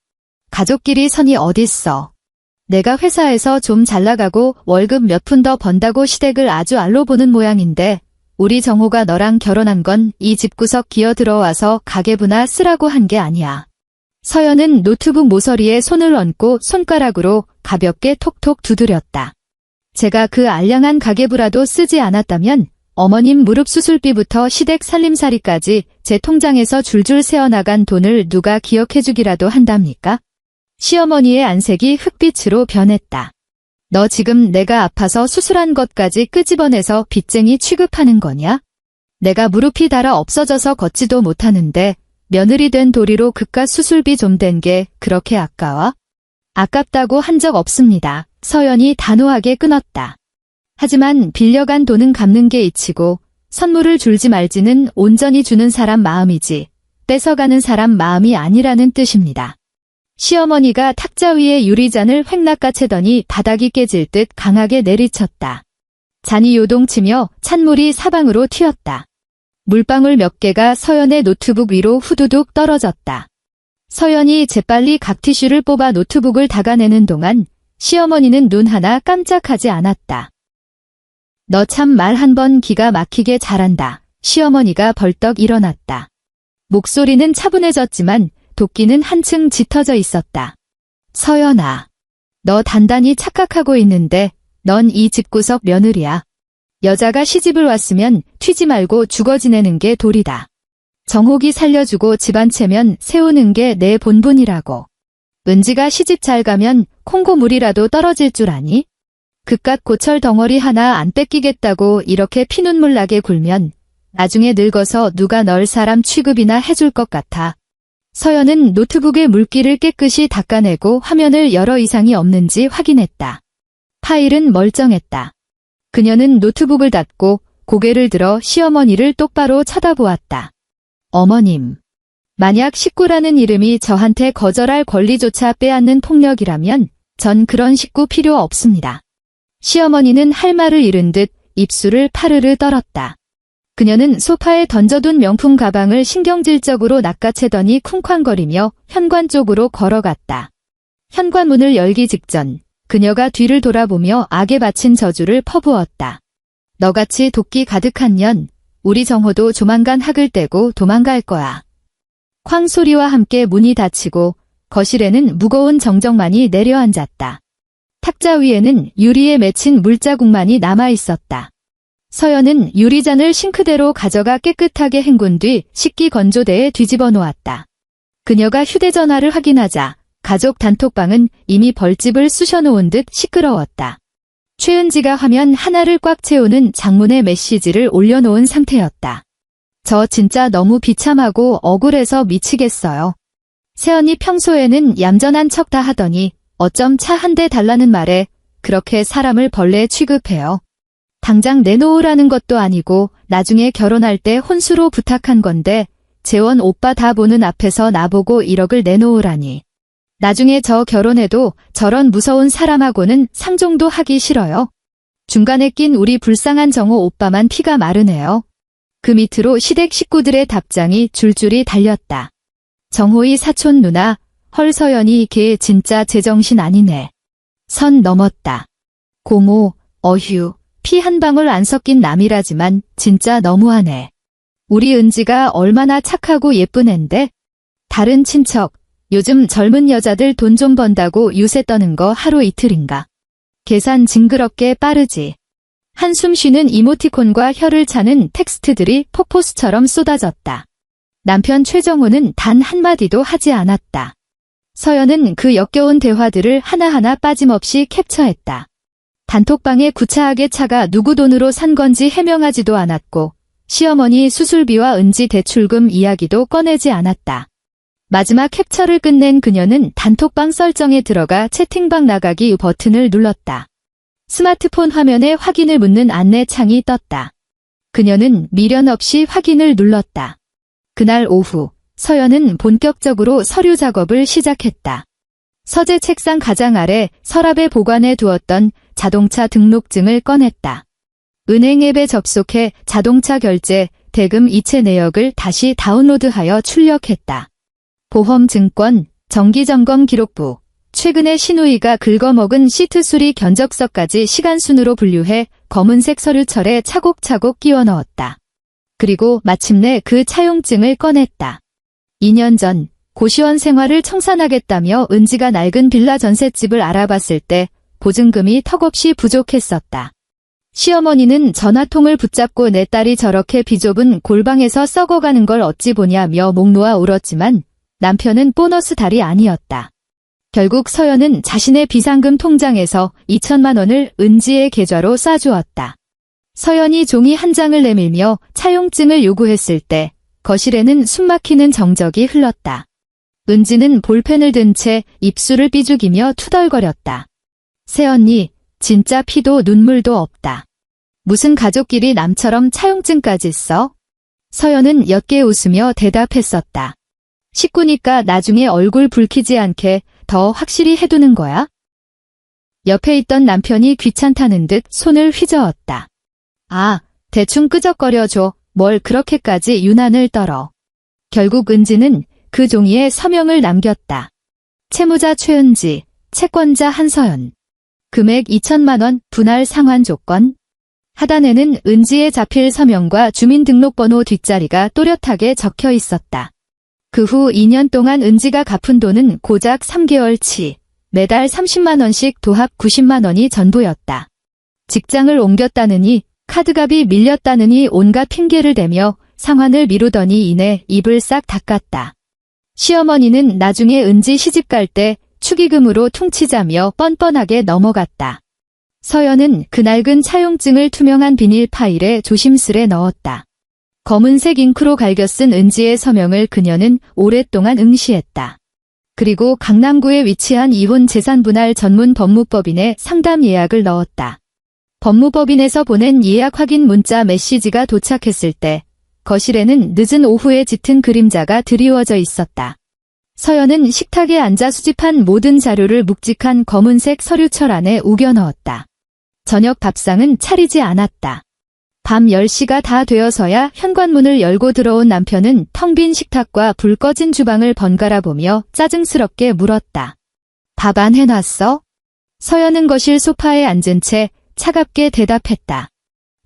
가족끼리 선이 어딨어. 내가 회사에서 좀 잘나가고 월급 몇 푼 더 번다고 시댁을 아주 알로 보는 모양인데 우리 정호가 너랑 결혼한 건 이 집구석 기어 들어와서 가계부나 쓰라고 한 게 아니야. 서연은 노트북 모서리에 손을 얹고 손가락으로 가볍게 톡톡 두드렸다. 제가 그 알량한 가계부라도 쓰지 않았다면 어머님 무릎 수술비부터 시댁 살림살이까지 제 통장에서 줄줄 새어나간 돈을 누가 기억해주기라도 한답니까? 시어머니의 안색이 흑빛으로 변했다. 너 지금 내가 아파서 수술한 것까지 끄집어내서 빚쟁이 취급하는 거냐? 내가 무릎이 닳아 없어져서 걷지도 못하는데 며느리 된 도리로 그깟 수술비 좀 댄 게 그렇게 아까워? 아깝다고 한 적 없습니다. 서연이 단호하게 끊었다. 하지만 빌려간 돈은 갚는 게 이치고 선물을 줄지 말지는 온전히 주는 사람 마음이지 뺏어가는 사람 마음이 아니라는 뜻입니다. 시어머니가 탁자 위에 유리잔을 획 낚아채더니 바닥이 깨질 듯 강하게 내리쳤다. 잔이 요동치며 찬물이 사방으로 튀었다. 물방울 몇 개가 서연의 노트북 위로 후두둑 떨어졌다. 서연이 재빨리 각티슈를 뽑아 노트북을 닦아내는 동안 시어머니는 눈 하나 깜짝하지 않았다. 너 참 말 한 번 기가 막히게 잘한다. 시어머니가 벌떡 일어났다. 목소리는 차분해졌지만 도끼는 한층 짙어져 있었다. 서연아, 너 단단히 착각하고 있는데 넌 이 집구석 며느리야. 여자가 시집을 왔으면 튀지 말고 죽어 지내는 게 도리다. 정옥이 살려주고 집안 채면 세우는 게 내 본분이라고. 은지가 시집 잘 가면 콩고물이라도 떨어질 줄 아니? 그깟 고철 덩어리 하나 안 뺏기겠다고 이렇게 피눈물 나게 굴면 나중에 늙어서 누가 널 사람 취급이나 해줄 것 같아. 서연은 노트북의 물기를 깨끗이 닦아내고 화면을 열어 이상이 없는지 확인했다. 파일은 멀쩡했다. 그녀는 노트북을 닫고 고개를 들어 시어머니를 똑바로 쳐다보았다. 어머님, 만약 식구라는 이름이 저한테 거절할 권리조차 빼앗는 폭력이라면 전 그런 식구 필요 없습니다. 시어머니는 할 말을 잃은 듯 입술을 파르르 떨었다. 그녀는 소파에 던져둔 명품 가방을 신경질적으로 낚아채더니 쿵쾅거리며 현관 쪽으로 걸어갔다. 현관문을 열기 직전 그녀가 뒤를 돌아보며 악에 바친 저주를 퍼부었다. 너같이 도끼 가득한 년, 우리 정호도 조만간 학을 떼고 도망갈 거야. 쾅 소리와 함께 문이 닫히고 거실에는 무거운 정적만이 내려앉았다. 탁자 위에는 유리에 맺힌 물자국만이 남아있었다. 서연은 유리잔을 싱크대로 가져가 깨끗하게 헹군 뒤 식기 건조대에 뒤집어 놓았다. 그녀가 휴대전화를 확인하자 가족 단톡방은 이미 벌집을 쑤셔놓은 듯 시끄러웠다. 최은지가 화면 하나를 꽉 채우는 장문의 메시지를 올려놓은 상태였다. 저 진짜 너무 비참하고 억울해서 미치겠어요. 세연이 평소에는 얌전한 척 다 하더니 어쩜 차 한 대 달라는 말에 그렇게 사람을 벌레 취급해요. 당장 내놓으라는 것도 아니고 나중에 결혼할 때 혼수로 부탁한 건데 재원 오빠 다 보는 앞에서 나보고 1억을 내놓으라니. 나중에 저 결혼해도 저런 무서운 사람하고는 상종도 하기 싫어요. 중간에 낀 우리 불쌍한 정호 오빠만 피가 마르네요. 그 밑으로 시댁 식구들의 답장이 줄줄이 달렸다. 정호의 사촌 누나, 헐 서연이 걔 진짜 제정신 아니네. 선 넘었다. 고모, 어휴, 피 한 방울 안 섞인 남이라지만 진짜 너무하네. 우리 은지가 얼마나 착하고 예쁜 앤데? 다른 친척, 요즘 젊은 여자들 돈 좀 번다고 유세 떠는 거 하루 이틀인가. 계산 징그럽게 빠르지. 한숨 쉬는 이모티콘과 혀를 차는 텍스트들이 폭포수처럼 쏟아졌다. 남편 최정우는 단 한마디도 하지 않았다. 서연은 그 역겨운 대화들을 하나하나 빠짐없이 캡처했다. 단톡방에 구차하게 차가 누구 돈으로 산 건지 해명하지도 않았고 시어머니 수술비와 은지 대출금 이야기도 꺼내지 않았다. 마지막 캡처를 끝낸 그녀는 단톡방 설정에 들어가 채팅방 나가기 버튼을 눌렀다. 스마트폰 화면에 확인을 묻는 안내창이 떴다. 그녀는 미련 없이 확인을 눌렀다. 그날 오후, 서연은 본격적으로 서류 작업을 시작했다. 서재 책상 가장 아래 서랍에 보관해 두었던 자동차 등록증을 꺼냈다. 은행 앱에 접속해 자동차 결제, 대금 이체 내역을 다시 다운로드하여 출력했다. 보험 증권, 정기점검 기록부, 최근에 신우이가 긁어먹은 시트 수리 견적서까지 시간순으로 분류해 검은색 서류철에 차곡차곡 끼워 넣었다. 그리고 마침내 그 차용증을 꺼냈다. 2년 전 고시원 생활을 청산하겠다며 은지가 낡은 빌라 전셋집을 알아봤을 때 보증금이 턱없이 부족했었다. 시어머니는 전화통을 붙잡고 내 딸이 저렇게 비좁은 골방에서 썩어가는 걸 어찌 보냐며 목 놓아 울었지만 남편은 보너스 달이 아니었다. 결국 서연은 자신의 비상금 통장에서 2천만 원을 은지의 계좌로 쏴주었다. 서연이 종이 한 장을 내밀며 차용증을 요구했을 때 거실에는 숨막히는 정적이 흘렀다. 은지는 볼펜을 든 채 입술을 삐죽이며 투덜거렸다. 새언니, 진짜 피도 눈물도 없다. 무슨 가족끼리 남처럼 차용증까지 써? 서연은 옅게 웃으며 대답했었다. 식구니까 나중에 얼굴 붉히지 않게 더 확실히 해두는 거야? 옆에 있던 남편이 귀찮다는 듯 손을 휘저었다. 아, 대충 끄적거려줘. 뭘 그렇게까지 유난을 떨어. 결국 은지는 그 종이에 서명을 남겼다. 채무자 최은지, 채권자 한서연. 금액 2천만 원, 분할 상환 조건. 하단에는 은지의 자필 서명과 주민등록번호 뒷자리가 또렷하게 적혀 있었다. 그 후 2년 동안 은지가 갚은 돈은 고작 3개월치, 매달 30만 원씩 도합 90만 원이 전부였다. 직장을 옮겼다느니, 카드값이 밀렸다느니 온갖 핑계를 대며 상환을 미루더니 이내 입을 싹 닦았다. 시어머니는 나중에 은지 시집갈 때 축의금으로 퉁치자며 뻔뻔하게 넘어갔다. 서연은 그 낡은 차용증을 투명한 비닐 파일에 조심스레 넣었다. 검은색 잉크로 갈겨 쓴 은지의 서명을 그녀는 오랫동안 응시했다. 그리고 강남구에 위치한 이혼 재산 분할 전문 법무법인에 상담 예약을 넣었다. 법무법인에서 보낸 예약 확인 문자 메시지가 도착했을 때 거실에는 늦은 오후에 짙은 그림자가 드리워져 있었다. 서연은 식탁에 앉아 수집한 모든 자료를 묵직한 검은색 서류철 안에 우겨 넣었다. 저녁 밥상은 차리지 않았다. 밤 10시가 다 되어서야 현관문을 열고 들어온 남편은 텅 빈 식탁과 불 꺼진 주방을 번갈아 보며 짜증스럽게 물었다. 밥 안 해놨어? 서연은 거실 소파에 앉은 채 차갑게 대답했다.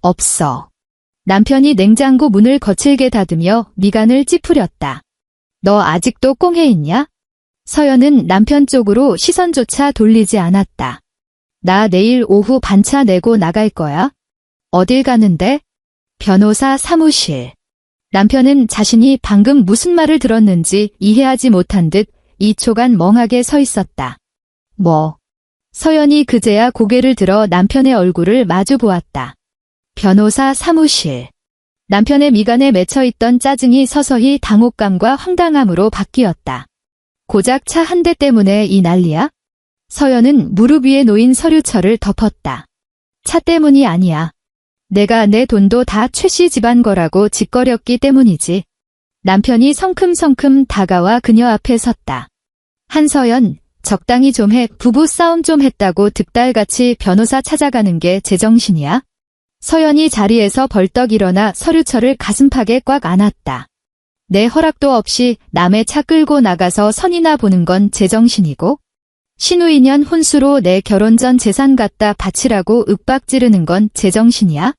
없어. 남편이 냉장고 문을 거칠게 닫으며 미간을 찌푸렸다. 너 아직도 꽁해 있냐? 서연은 남편 쪽으로 시선조차 돌리지 않았다. 나 내일 오후 반차 내고 나갈 거야. 어딜 가는데? 변호사 사무실. 남편은 자신이 방금 무슨 말을 들었는지 이해하지 못한 듯 2초간 멍하게 서 있었다. 뭐? 서연이 그제야 고개를 들어 남편의 얼굴을 마주 보았다. 변호사 사무실. 남편의 미간에 맺혀있던 짜증이 서서히 당혹감과 황당함으로 바뀌었다. 고작 차 한 대 때문에 이 난리야? 서연은 무릎 위에 놓인 서류철을 덮었다. 차 때문이 아니야. 내가 내 돈도 다 최씨 집안 거라고 짓거렸기 때문이지. 남편이 성큼성큼 다가와 그녀 앞에 섰다. 한서연, 적당히 좀 해. 부부 싸움 좀 했다고 득달같이 변호사 찾아가는 게 제정신이야? 서연이 자리에서 벌떡 일어나 서류철을 가슴팍에 꽉 안았다. 내 허락도 없이 남의 차 끌고 나가서 선이나 보는 건 제정신이고? 신우이년 혼수로 내 결혼 전 재산 갖다 바치라고 윽박 지르는 건 제정신이야?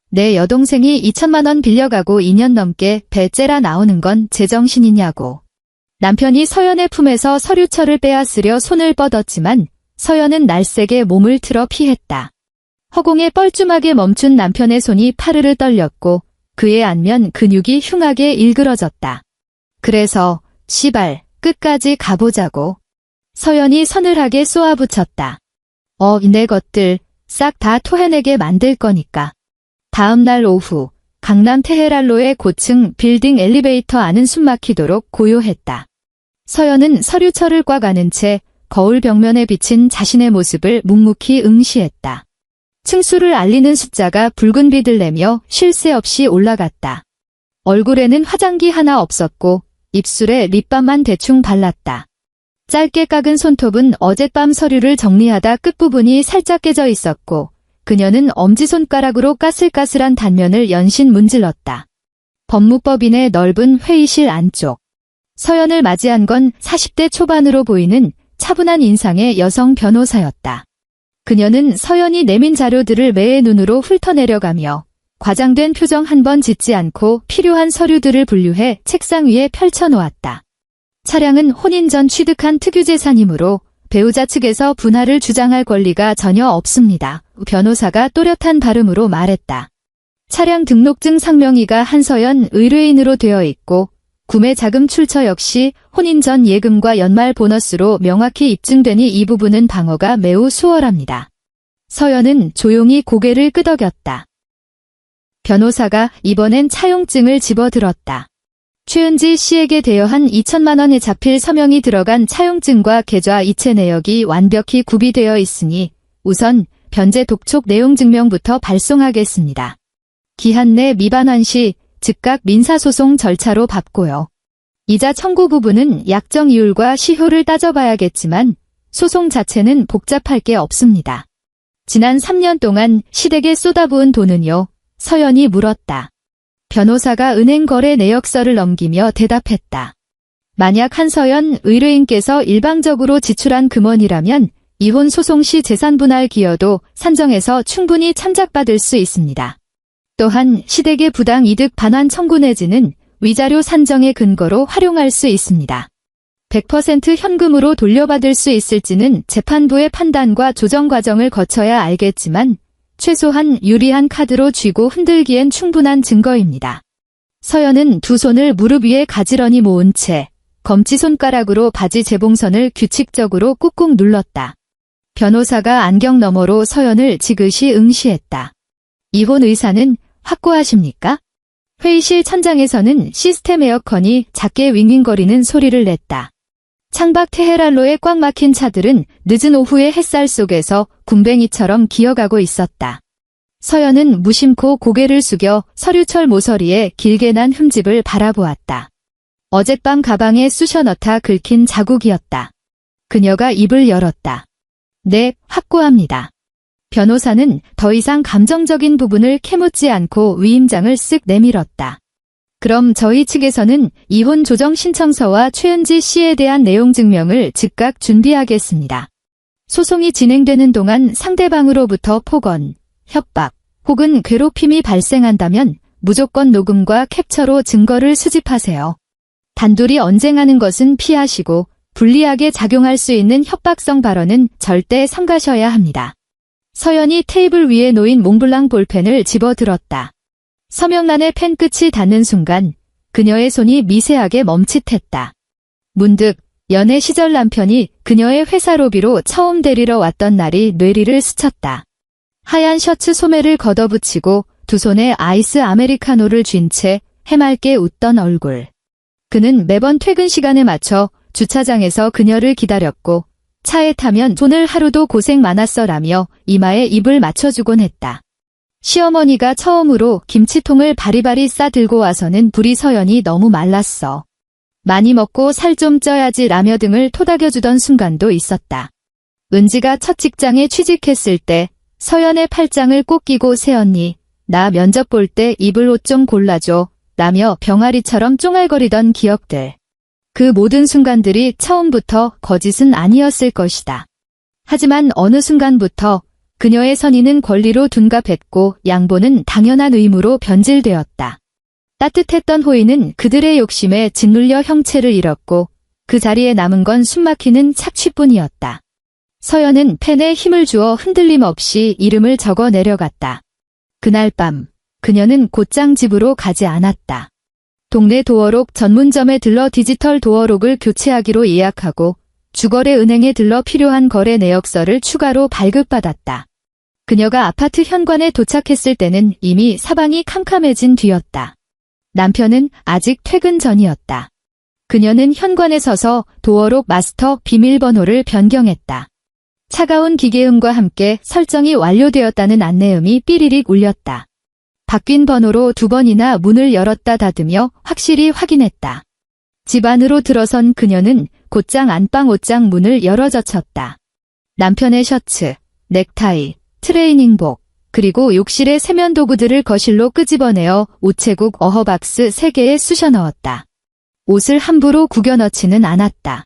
내 여동생이 2천만 원 빌려가고 2년 넘게 배 째라 나오는 건 제정신이냐고. 남편이 서연의 품에서 서류철을 빼앗으려 손을 뻗었지만 서연은 날쌔게 몸을 틀어 피했다. 허공에 뻘쭘하게 멈춘 남편의 손이 파르르 떨렸고 그의 안면 근육이 흉하게 일그러졌다. 그래서 시발 끝까지 가보자고. 서연이 서늘하게 쏘아붙였다. 내 것들 싹 다 토해내게 만들 거니까. 다음 날 오후 강남 테헤랄로의 고층 빌딩 엘리베이터 안은 숨막히도록 고요했다. 서연은 서류철을 꽉 안은 채 거울 벽면에 비친 자신의 모습을 묵묵히 응시했다. 층수를 알리는 숫자가 붉은 빛을 내며 쉴 새 없이 올라갔다. 얼굴에는 화장기 하나 없었고 입술에 립밤만 대충 발랐다. 짧게 깎은 손톱은 어젯밤 서류를 정리하다 끝부분이 살짝 깨져 있었고 그녀는 엄지손가락으로 까슬까슬한 단면을 연신 문질렀다. 법무법인의 넓은 회의실 안쪽. 서연을 맞이한 건 40대 초반으로 보이는 차분한 인상의 여성 변호사였다. 그녀는 서연이 내민 자료들을 매의 눈으로 훑어내려가며 과장된 표정 한 번 짓지 않고 필요한 서류들을 분류해 책상 위에 펼쳐놓았다. 차량은 혼인 전 취득한 특유재산이므로 배우자 측에서 분할을 주장할 권리가 전혀 없습니다. 변호사가 또렷한 발음으로 말했다. 차량 등록증 상명의가 한서연 의뢰인으로 되어 있고 구매 자금 출처 역시 혼인 전 예금과 연말 보너스로 명확히 입증되니 이 부분은 방어가 매우 수월합니다. 서연은 조용히 고개를 끄덕였다. 변호사가 이번엔 차용증을 집어들었다. 최은지 씨에게 대여한 2천만 원에 잡힐 서명이 들어간 차용증과 계좌 이체 내역이 완벽히 구비되어 있으니 우선 변제 독촉 내용 증명부터 발송하겠습니다. 기한 내 미반환 시 즉각 민사소송 절차로 받고요. 이자 청구 부분은 약정 이율과 시효를 따져봐야겠지만 소송 자체는 복잡할 게 없습니다. 지난 3년 동안 시댁에 쏟아부은 돈은요? 서연이 물었다. 변호사가 은행 거래 내역서를 넘기며 대답했다. 만약 한서연 의뢰인께서 일방적으로 지출한 금원이라면 이혼 소송 시 재산분할 기여도 산정해서 충분히 참작받을 수 있습니다. 또한 시댁의 부당 이득 반환 청구 내지는 위자료 산정의 근거로 활용할 수 있습니다. 100% 현금으로 돌려받을 수 있을지는 재판부의 판단과 조정 과정을 거쳐야 알겠지만 최소한 유리한 카드로 쥐고 흔들기엔 충분한 증거입니다. 서연은 두 손을 무릎 위에 가지런히 모은 채 검지손가락으로 바지 재봉선을 규칙적으로 꾹꾹 눌렀다. 변호사가 안경 너머로 서연을 지그시 응시했다. 이혼 의사는 확고하십니까? 회의실 천장에서는 시스템 에어컨이 작게 윙윙거리는 소리를 냈다. 창밖 테헤란로에 꽉 막힌 차들은 늦은 오후의 햇살 속에서 군뱅이처럼 기어가고 있었다. 서연은 무심코 고개를 숙여 서류철 모서리에 길게 난 흠집을 바라보았다. 어젯밤 가방에 쑤셔 넣다 긁힌 자국이었다. 그녀가 입을 열었다. 네, 확고합니다. 변호사는 더 이상 감정적인 부분을 캐묻지 않고 위임장을 쓱 내밀었다. 그럼 저희 측에서는 이혼 조정 신청서와 최은지 씨에 대한 내용 증명을 즉각 준비하겠습니다. 소송이 진행되는 동안 상대방으로부터 폭언, 협박, 혹은 괴롭힘이 발생한다면 무조건 녹음과 캡처로 증거를 수집하세요. 단둘이 언쟁하는 것은 피하시고 불리하게 작용할 수 있는 협박성 발언은 절대 삼가셔야 합니다. 서연이 테이블 위에 놓인 몽블랑 볼펜을 집어들었다. 서명란의 펜 끝이 닿는 순간 그녀의 손이 미세하게 멈칫했다. 문득 연애 시절 남편이 그녀의 회사 로비로 처음 데리러 왔던 날이 뇌리를 스쳤다. 하얀 셔츠 소매를 걷어붙이고 두 손에 아이스 아메리카노를 쥔 채 해맑게 웃던 얼굴. 그는 매번 퇴근 시간에 맞춰 주차장에서 그녀를 기다렸고 차에 타면 오늘 하루도 고생 많았어라며 이마에 입을 맞춰주곤 했다. 시어머니가 처음으로 김치통을 바리바리 싸들고 와서는 불이 서연이 너무 말랐어. 많이 먹고 살 좀 쪄야지 라며 등을 토닥여주던 순간도 있었다. 은지가 첫 직장에 취직했을 때 서연의 팔짱을 꼭 끼고 새언니, 나 면접 볼 때 입을 옷 좀 골라줘 라며 병아리처럼 쫑알거리던 기억들. 그 모든 순간들이 처음부터 거짓은 아니었을 것이다. 하지만 어느 순간부터 그녀의 선의는 권리로 둔갑했고 양보는 당연한 의무로 변질되었다. 따뜻했던 호의는 그들의 욕심에 짓눌려 형체를 잃었고 그 자리에 남은 건 숨막히는 착취뿐이었다. 서연은 펜에 힘을 주어 흔들림 없이 이름을 적어 내려갔다. 그날 밤 그녀는 곧장 집으로 가지 않았다. 동네 도어록 전문점에 들러 디지털 도어록을 교체하기로 예약하고 주거래 은행에 들러 필요한 거래 내역서를 추가로 발급받았다. 그녀가 아파트 현관에 도착했을 때는 이미 사방이 캄캄해진 뒤였다. 남편은 아직 퇴근 전이었다. 그녀는 현관에 서서 도어록 마스터 비밀번호를 변경했다. 차가운 기계음과 함께 설정이 완료되었다는 안내음이 삐리릭 울렸다. 바뀐 번호로 2번이나 문을 열었다 닫으며 확실히 확인했다. 집 안으로 들어선 그녀는 곧장 안방 옷장 문을 열어 젖혔다. 남편의 셔츠, 넥타이, 트레이닝복, 그리고 욕실의 세면도구들을 거실로 끄집어내어 우체국 어허박스 3개에 쑤셔 넣었다. 옷을 함부로 구겨 넣지는 않았다.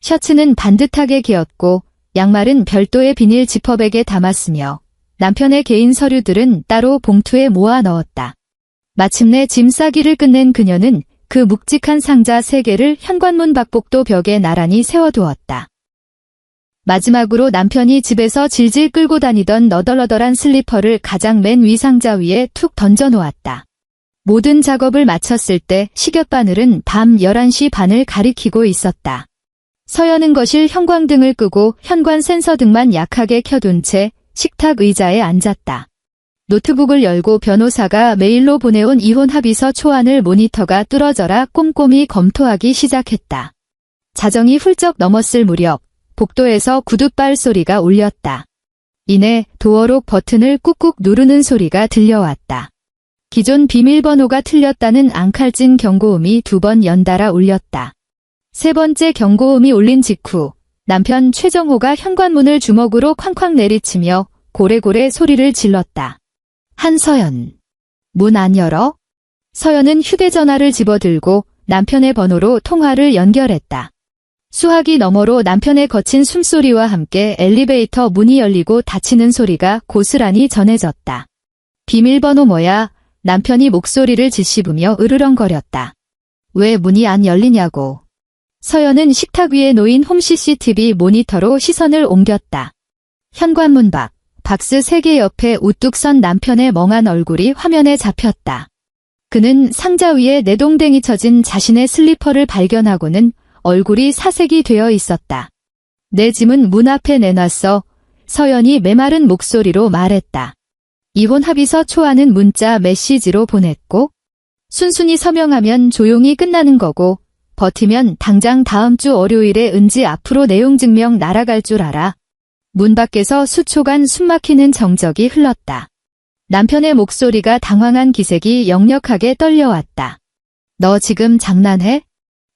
셔츠는 반듯하게 개었고 양말은 별도의 비닐 지퍼백에 담았으며 남편의 개인 서류들은 따로 봉투에 모아 넣었다. 마침내 짐 싸기를 끝낸 그녀는 그 묵직한 상자 3개를 현관문 밖복도 벽에 나란히 세워두었다. 마지막으로 남편이 집에서 질질 끌고 다니던 너덜너덜한 슬리퍼를 가장 맨 위 상자 위에 툭 던져놓았다. 모든 작업을 마쳤을 때 시계바늘은 밤 11시 반을 가리키고 있었다. 서연은 거실 형광등을 끄고 현관 센서 등만 약하게 켜둔 채 식탁 의자에 앉았다. 노트북을 열고 변호사가 메일로 보내온 이혼 합의서 초안을 모니터가 뚫어져라 꼼꼼히 검토하기 시작했다. 자정이 훌쩍 넘었을 무렵 복도에서 구둣발 소리가 울렸다. 이내 도어록 버튼을 꾹꾹 누르는 소리가 들려왔다. 기존 비밀번호가 틀렸다는 앙칼진 경고음이 2번 연달아 울렸다. 3번째 경고음이 울린 직후 남편 최정호가 현관문을 주먹으로 쾅쾅 내리치며 고래고래 소리를 질렀다. 한서연, 문 안 열어? 서연은 휴대전화를 집어들고 남편의 번호로 통화를 연결했다. 수화기 너머로 남편의 거친 숨소리와 함께 엘리베이터 문이 열리고 닫히는 소리가 고스란히 전해졌다. 비밀번호 뭐야? 남편이 목소리를 짓씹으며 으르렁거렸다. 왜 문이 안 열리냐고. 서연은 식탁 위에 놓인 홈 CCTV 모니터로 시선을 옮겼다. 현관문 밖, 박스 3개 옆에 우뚝 선 남편의 멍한 얼굴이 화면에 잡혔다. 그는 상자 위에 내동댕이 쳐진 자신의 슬리퍼를 발견하고는 얼굴이 사색이 되어 있었다. 내 짐은 문 앞에 내놨어. 서연이 메마른 목소리로 말했다. 이혼 합의서 초안은 문자 메시지로 보냈고 순순히 서명하면 조용히 끝나는 거고 버티면 당장 다음 주 월요일에 은지 앞으로 내용 증명 날아갈 줄 알아. 문 밖에서 수초간 숨막히는 정적이 흘렀다. 남편의 목소리가 당황한 기색이 역력하게 떨려왔다. 너 지금 장난해?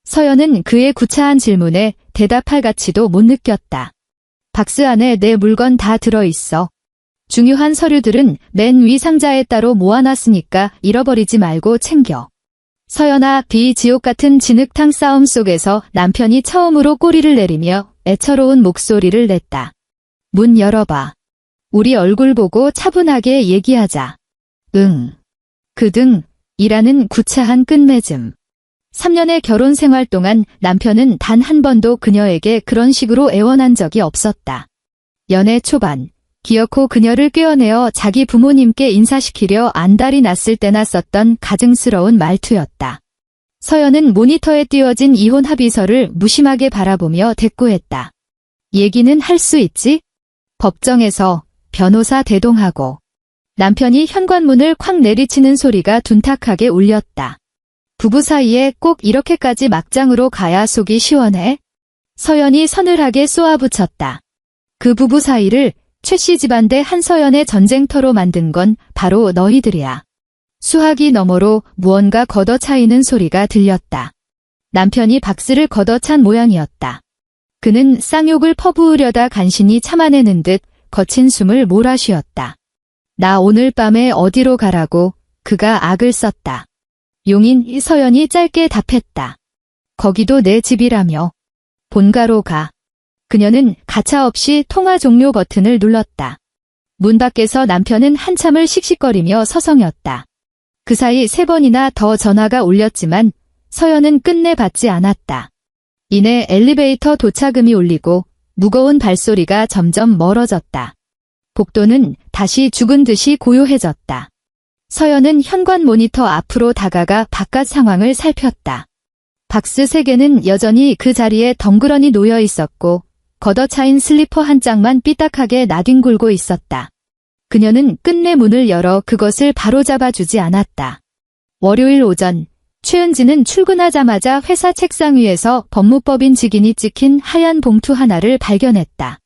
서연은 그의 구차한 질문에 대답할 가치도 못 느꼈다. 박스 안에 내 물건 다 들어있어. 중요한 서류들은 맨 위 상자에 따로 모아놨으니까 잃어버리지 말고 챙겨. 서연아, 비지옥 같은 진흙탕 싸움 속에서 남편이 처음으로 꼬리를 내리며 애처로운 목소리를 냈다. 문 열어봐. 우리 얼굴 보고 차분하게 얘기하자. 응. 그 등이라는 구차한 끝맺음. 3년의 결혼 생활 동안 남편은 단 한 번도 그녀에게 그런 식으로 애원한 적이 없었다. 연애 초반, 기어코 그녀를 꿰어내어 자기 부모님께 인사시키려 안달이 났을 때나 썼던 가증스러운 말투였다. 서연은 모니터에 띄워진 이혼 합의서를 무심하게 바라보며 대꾸했다. 얘기는 할 수 있지? 법정에서 변호사 대동하고. 남편이 현관문을 쾅 내리치는 소리가 둔탁하게 울렸다. 부부 사이에 꼭 이렇게까지 막장으로 가야 속이 시원해? 서연이 서늘하게 쏘아붙였다. 그 부부 사이를 최씨 집안 대 한서연의 전쟁터로 만든 건 바로 너희들이야. 수화기 너머로 무언가 걷어차이는 소리가 들렸다. 남편이 박스를 걷어찬 모양이었다. 그는 쌍욕을 퍼부으려다 간신히 참아내는 듯 거친 숨을 몰아쉬었다. 나 오늘 밤에 어디로 가라고? 그가 악을 썼다. 용인 서연이 짧게 답했다. 거기도 내 집이라며. 본가로 가. 그녀는 가차없이 통화 종료 버튼을 눌렀다. 문 밖에서 남편은 한참을 씩씩거리며 서성였다. 그 사이 3번이나 더 전화가 울렸지만 서연은 끝내 받지 않았다. 이내 엘리베이터 도착음이 울리고 무거운 발소리가 점점 멀어졌다. 복도는 다시 죽은 듯이 고요해졌다. 서연은 현관 모니터 앞으로 다가가 바깥 상황을 살폈다. 박스 3개는 여전히 그 자리에 덩그러니 놓여 있었고 걷어차인 슬리퍼 한 짝만 삐딱하게 나뒹굴고 있었다. 그녀는 끝내 문을 열어 그것을 바로잡아주지 않았다. 월요일 오전, 최은지는 출근하자마자 회사 책상 위에서 법무법인 직인이 찍힌 하얀 봉투 하나를 발견했다.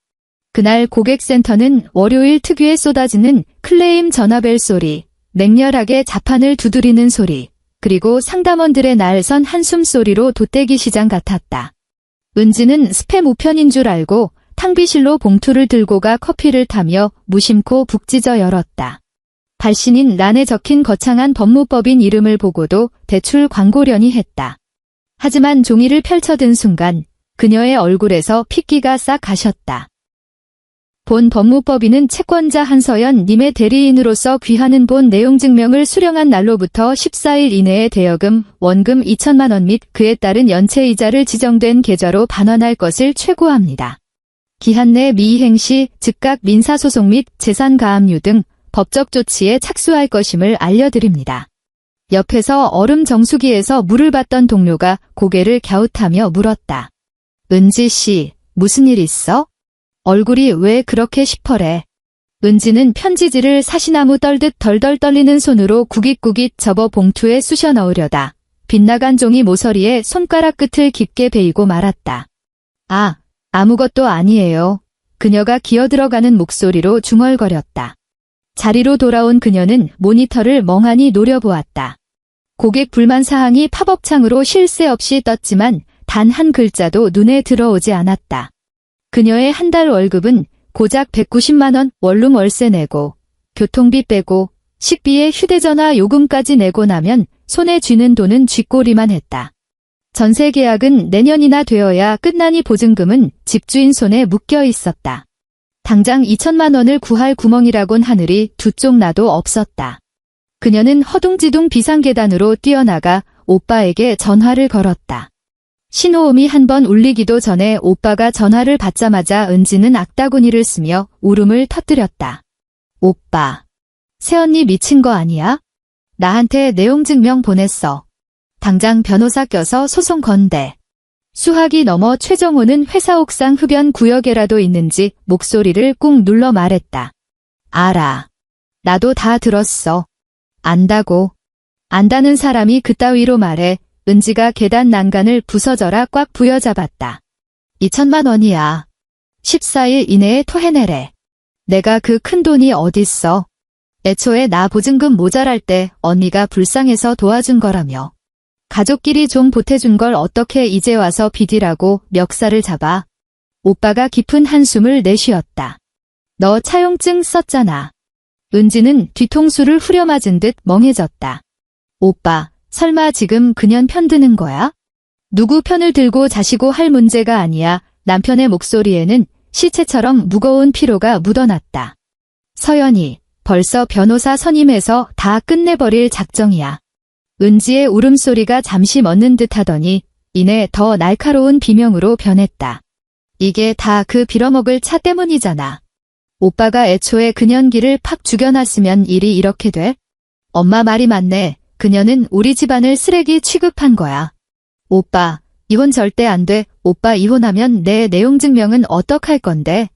그날 고객센터는 월요일 특유의 쏟아지는 클레임 전화벨 소리, 맹렬하게 자판을 두드리는 소리, 그리고 상담원들의 날선 한숨 소리로 돗대기 시장 같았다. 은지는 스팸 우편인 줄 알고 탕비실로 봉투를 들고 가 커피를 타며 무심코 북찢어 열었다. 발신인 란에 적힌 거창한 법무법인 이름을 보고도 대출 광고려니 했다. 하지만 종이를 펼쳐든 순간 그녀의 얼굴에서 핏기가 싹 가셨다. 본 법무법인은 채권자 한서연 님의 대리인으로서 귀하는 본 내용 증명을 수령한 날로부터 14일 이내에 대여금, 원금 2천만 원 및 그에 따른 연체이자를 지정된 계좌로 반환할 것을 최고합니다. 기한 내 미이행 시 즉각 민사소송 및 재산가압류 등 법적 조치에 착수할 것임을 알려드립니다. 옆에서 얼음 정수기에서 물을 받던 동료가 고개를 갸웃하며 물었다. 은지 씨, 무슨 일 있어? 얼굴이 왜 그렇게 시퍼래? 은지는 편지지를 사시나무 떨듯 덜덜 떨리는 손으로 구깃구깃 접어 봉투에 쑤셔 넣으려다 빗나간 종이 모서리에 손가락 끝을 깊게 베이고 말았다. 아, 아무것도 아니에요. 그녀가 기어들어가는 목소리로 중얼거렸다. 자리로 돌아온 그녀는 모니터를 멍하니 노려보았다. 고객 불만 사항이 팝업창으로 쉴 새 없이 떴지만 단 한 글자도 눈에 들어오지 않았다. 그녀의 한 달 월급은 고작 190만 원 원룸 월세 내고 교통비 빼고 식비에 휴대전화 요금까지 내고 나면 손에 쥐는 돈은 쥐꼬리만 했다. 전세 계약은 내년이나 되어야 끝나니 보증금은 집주인 손에 묶여 있었다. 당장 2천만 원을 구할 구멍이라곤 하늘이 두 쪽 나도 없었다. 그녀는 허둥지둥 비상계단으로 뛰어나가 오빠에게 전화를 걸었다. 신호음이 한 번 울리기도 전에 오빠가 전화를 받자마자 은지는 악다구니를 쓰며 울음을 터뜨렸다. 오빠, 새언니 미친 거 아니야? 나한테 내용 증명 보냈어. 당장 변호사 껴서 소송 건대. 수학이 넘어 최정호는 회사 옥상 흡연 구역에라도 있는지 목소리를 꾹 눌러 말했다. 알아. 나도 다 들었어. 안다고. 안다는 사람이 그따위로 말해. 은지가 계단 난간을 부서져라 꽉 부여잡았다. 2천만 원이야. 14일 이내에 토해내래. 내가 그 큰 돈이 어딨어. 애초에 나 보증금 모자랄 때 언니가 불쌍해서 도와준 거라며. 가족끼리 좀 보태준 걸 어떻게 이제 와서 비디라고 멱살을 잡아. 오빠가 깊은 한숨을 내쉬었다. 너 차용증 썼잖아. 은지는 뒤통수를 후려맞은 듯 멍해졌다. 오빠. 설마 지금 그년 편드는 거야? 누구 편을 들고 자시고 할 문제가 아니야. 남편의 목소리에는 시체처럼 무거운 피로가 묻어났다. 서연이, 벌써 변호사 선임해서 다 끝내버릴 작정이야. 은지의 울음소리가 잠시 멎는 듯 하더니 이내 더 날카로운 비명으로 변했다. 이게 다 그 빌어먹을 차 때문이잖아. 오빠가 애초에 그년기를 팍 죽여놨으면 일이 이렇게 돼? 엄마 말이 맞네. 그녀는 우리 집안을 쓰레기 취급한 거야. 오빠, 이혼 절대 안 돼. 오빠 이혼하면 내 내용 증명은 어떡할 건데?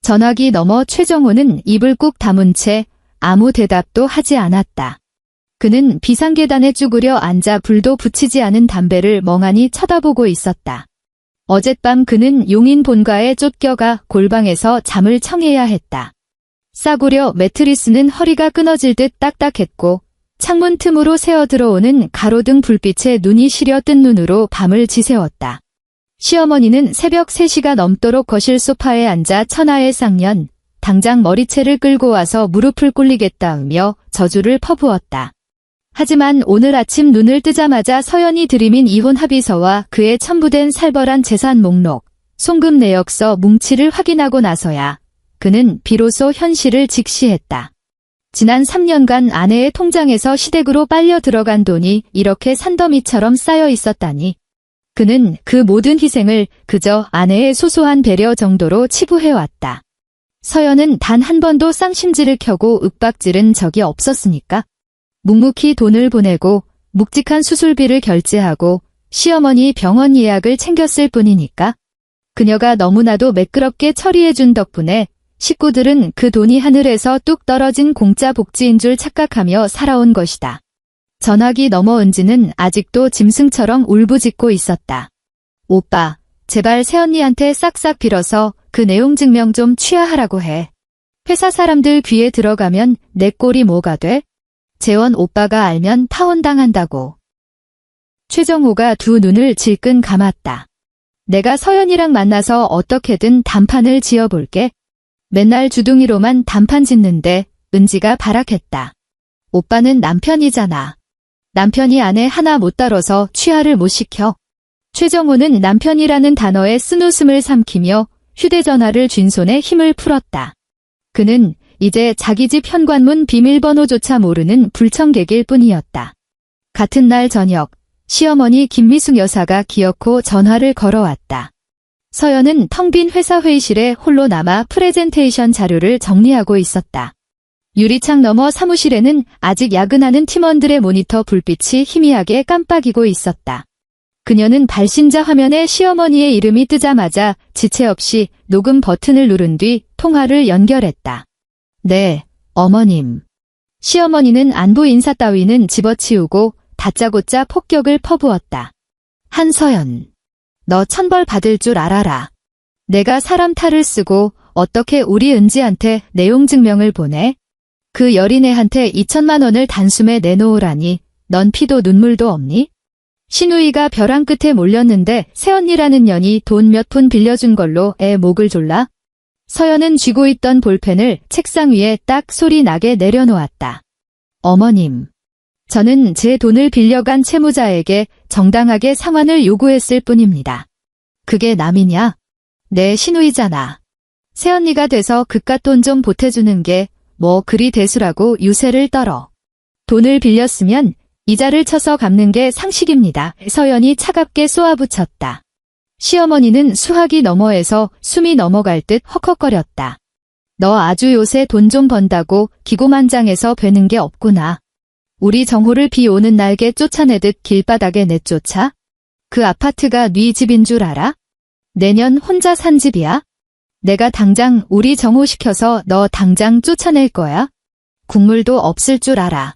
전화기 너머 최정호는 입을 꾹 다문 채 아무 대답도 하지 않았다. 그는 비상계단에 쭈그려 앉아 불도 붙이지 않은 담배를 멍하니 쳐다보고 있었다. 어젯밤 그는 용인 본가에 쫓겨가 골방에서 잠을 청해야 했다. 싸구려 매트리스는 허리가 끊어질 듯 딱딱했고 창문 틈으로 새어 들어오는 가로등 불빛에 눈이 시려 뜬 눈으로 밤을 지새웠다. 시어머니는 새벽 3시가 넘도록 거실 소파에 앉아 천하의 쌍년, 당장 머리채를 끌고 와서 무릎을 꿇리겠다으며 저주를 퍼부었다. 하지만 오늘 아침 눈을 뜨자마자 서연이 들이민 이혼 합의서와 그의 첨부된 살벌한 재산 목록, 송금 내역서 뭉치를 확인하고 나서야 그는 비로소 현실을 직시했다. 지난 3년간 아내의 통장에서 시댁으로 빨려 들어간 돈이 이렇게 산더미처럼 쌓여 있었다니. 그는 그 모든 희생을 그저 아내의 소소한 배려 정도로 치부해왔다. 서연은 단 한 번도 쌍심지를 켜고 윽박지른 적이 없었으니까. 묵묵히 돈을 보내고 묵직한 수술비를 결제하고 시어머니 병원 예약을 챙겼을 뿐이니까. 그녀가 너무나도 매끄럽게 처리해준 덕분에 식구들은 그 돈이 하늘에서 뚝 떨어진 공짜 복지인 줄 착각하며 살아온 것이다. 전화기 너머 은지는 아직도 짐승처럼 울부짖고 있었다. 오빠, 제발 새언니한테 싹싹 빌어서 그 내용 증명 좀 취하하라고 해. 회사 사람들 귀에 들어가면 내 꼴이 뭐가 돼? 재원 오빠가 알면 파혼당한다고. 최정호가 두 눈을 질끈 감았다. 내가 서연이랑 만나서 어떻게든 단판을 지어볼게. 맨날 주둥이로만 단판 짓는데 은지가 발악했다. 오빠는 남편이잖아. 남편이 아내 하나 못 다뤄서 취하를 못 시켜. 최정호는 남편이라는 단어에 쓴웃음을 삼키며 휴대전화를 쥔 손에 힘을 풀었다. 그는 이제 자기 집 현관문 비밀번호조차 모르는 불청객일 뿐이었다. 같은 날 저녁, 시어머니 김미숙 여사가 기어코 전화를 걸어왔다. 서연은 텅 빈 회사 회의실에 홀로 남아 프레젠테이션 자료를 정리하고 있었다. 유리창 너머 사무실에는 아직 야근하는 팀원들의 모니터 불빛이 희미하게 깜빡이고 있었다. 그녀는 발신자 화면에 시어머니의 이름이 뜨자마자 지체 없이 녹음 버튼을 누른 뒤 통화를 연결했다. 네, 어머님. 시어머니는 안부 인사 따위는 집어치우고 다짜고짜 폭격을 퍼부었다. 한서연, 너 천벌 받을 줄 알아라. 내가 사람 탈을 쓰고 어떻게 우리 은지한테 내용 증명을 보내? 그 여린애한테 2천만 원을 단숨에 내놓으라니 넌 피도 눈물도 없니? 신우이가 벼랑 끝에 몰렸는데 새언니라는 년이 돈 몇 푼 빌려준 걸로 애 목을 졸라? 서연은 쥐고 있던 볼펜을 책상 위에 딱 소리 나게 내려놓았다. 어머님, 저는 제 돈을 빌려간 채무자에게 정당하게 상환을 요구했을 뿐입니다. 그게 남이냐? 내 신우이잖아. 새언니가 돼서 그깟 돈 좀 보태주는 게 뭐 그리 대수라고 유세를 떨어. 돈을 빌렸으면 이자를 쳐서 갚는 게 상식입니다. 서연이 차갑게 쏘아붙였다. 시어머니는 수화기 너머에서 숨이 넘어갈 듯 헉헉거렸다. 너 아주 요새 돈 좀 번다고 기고만장해서 되는 게 없구나. 우리 정호를 비 오는 날개 쫓아내듯 길바닥에 내쫓아? 그 아파트가 네 집인 줄 알아? 내년 혼자 산 집이야? 내가 당장 우리 정호 시켜서 너 당장 쫓아낼 거야? 국물도 없을 줄 알아.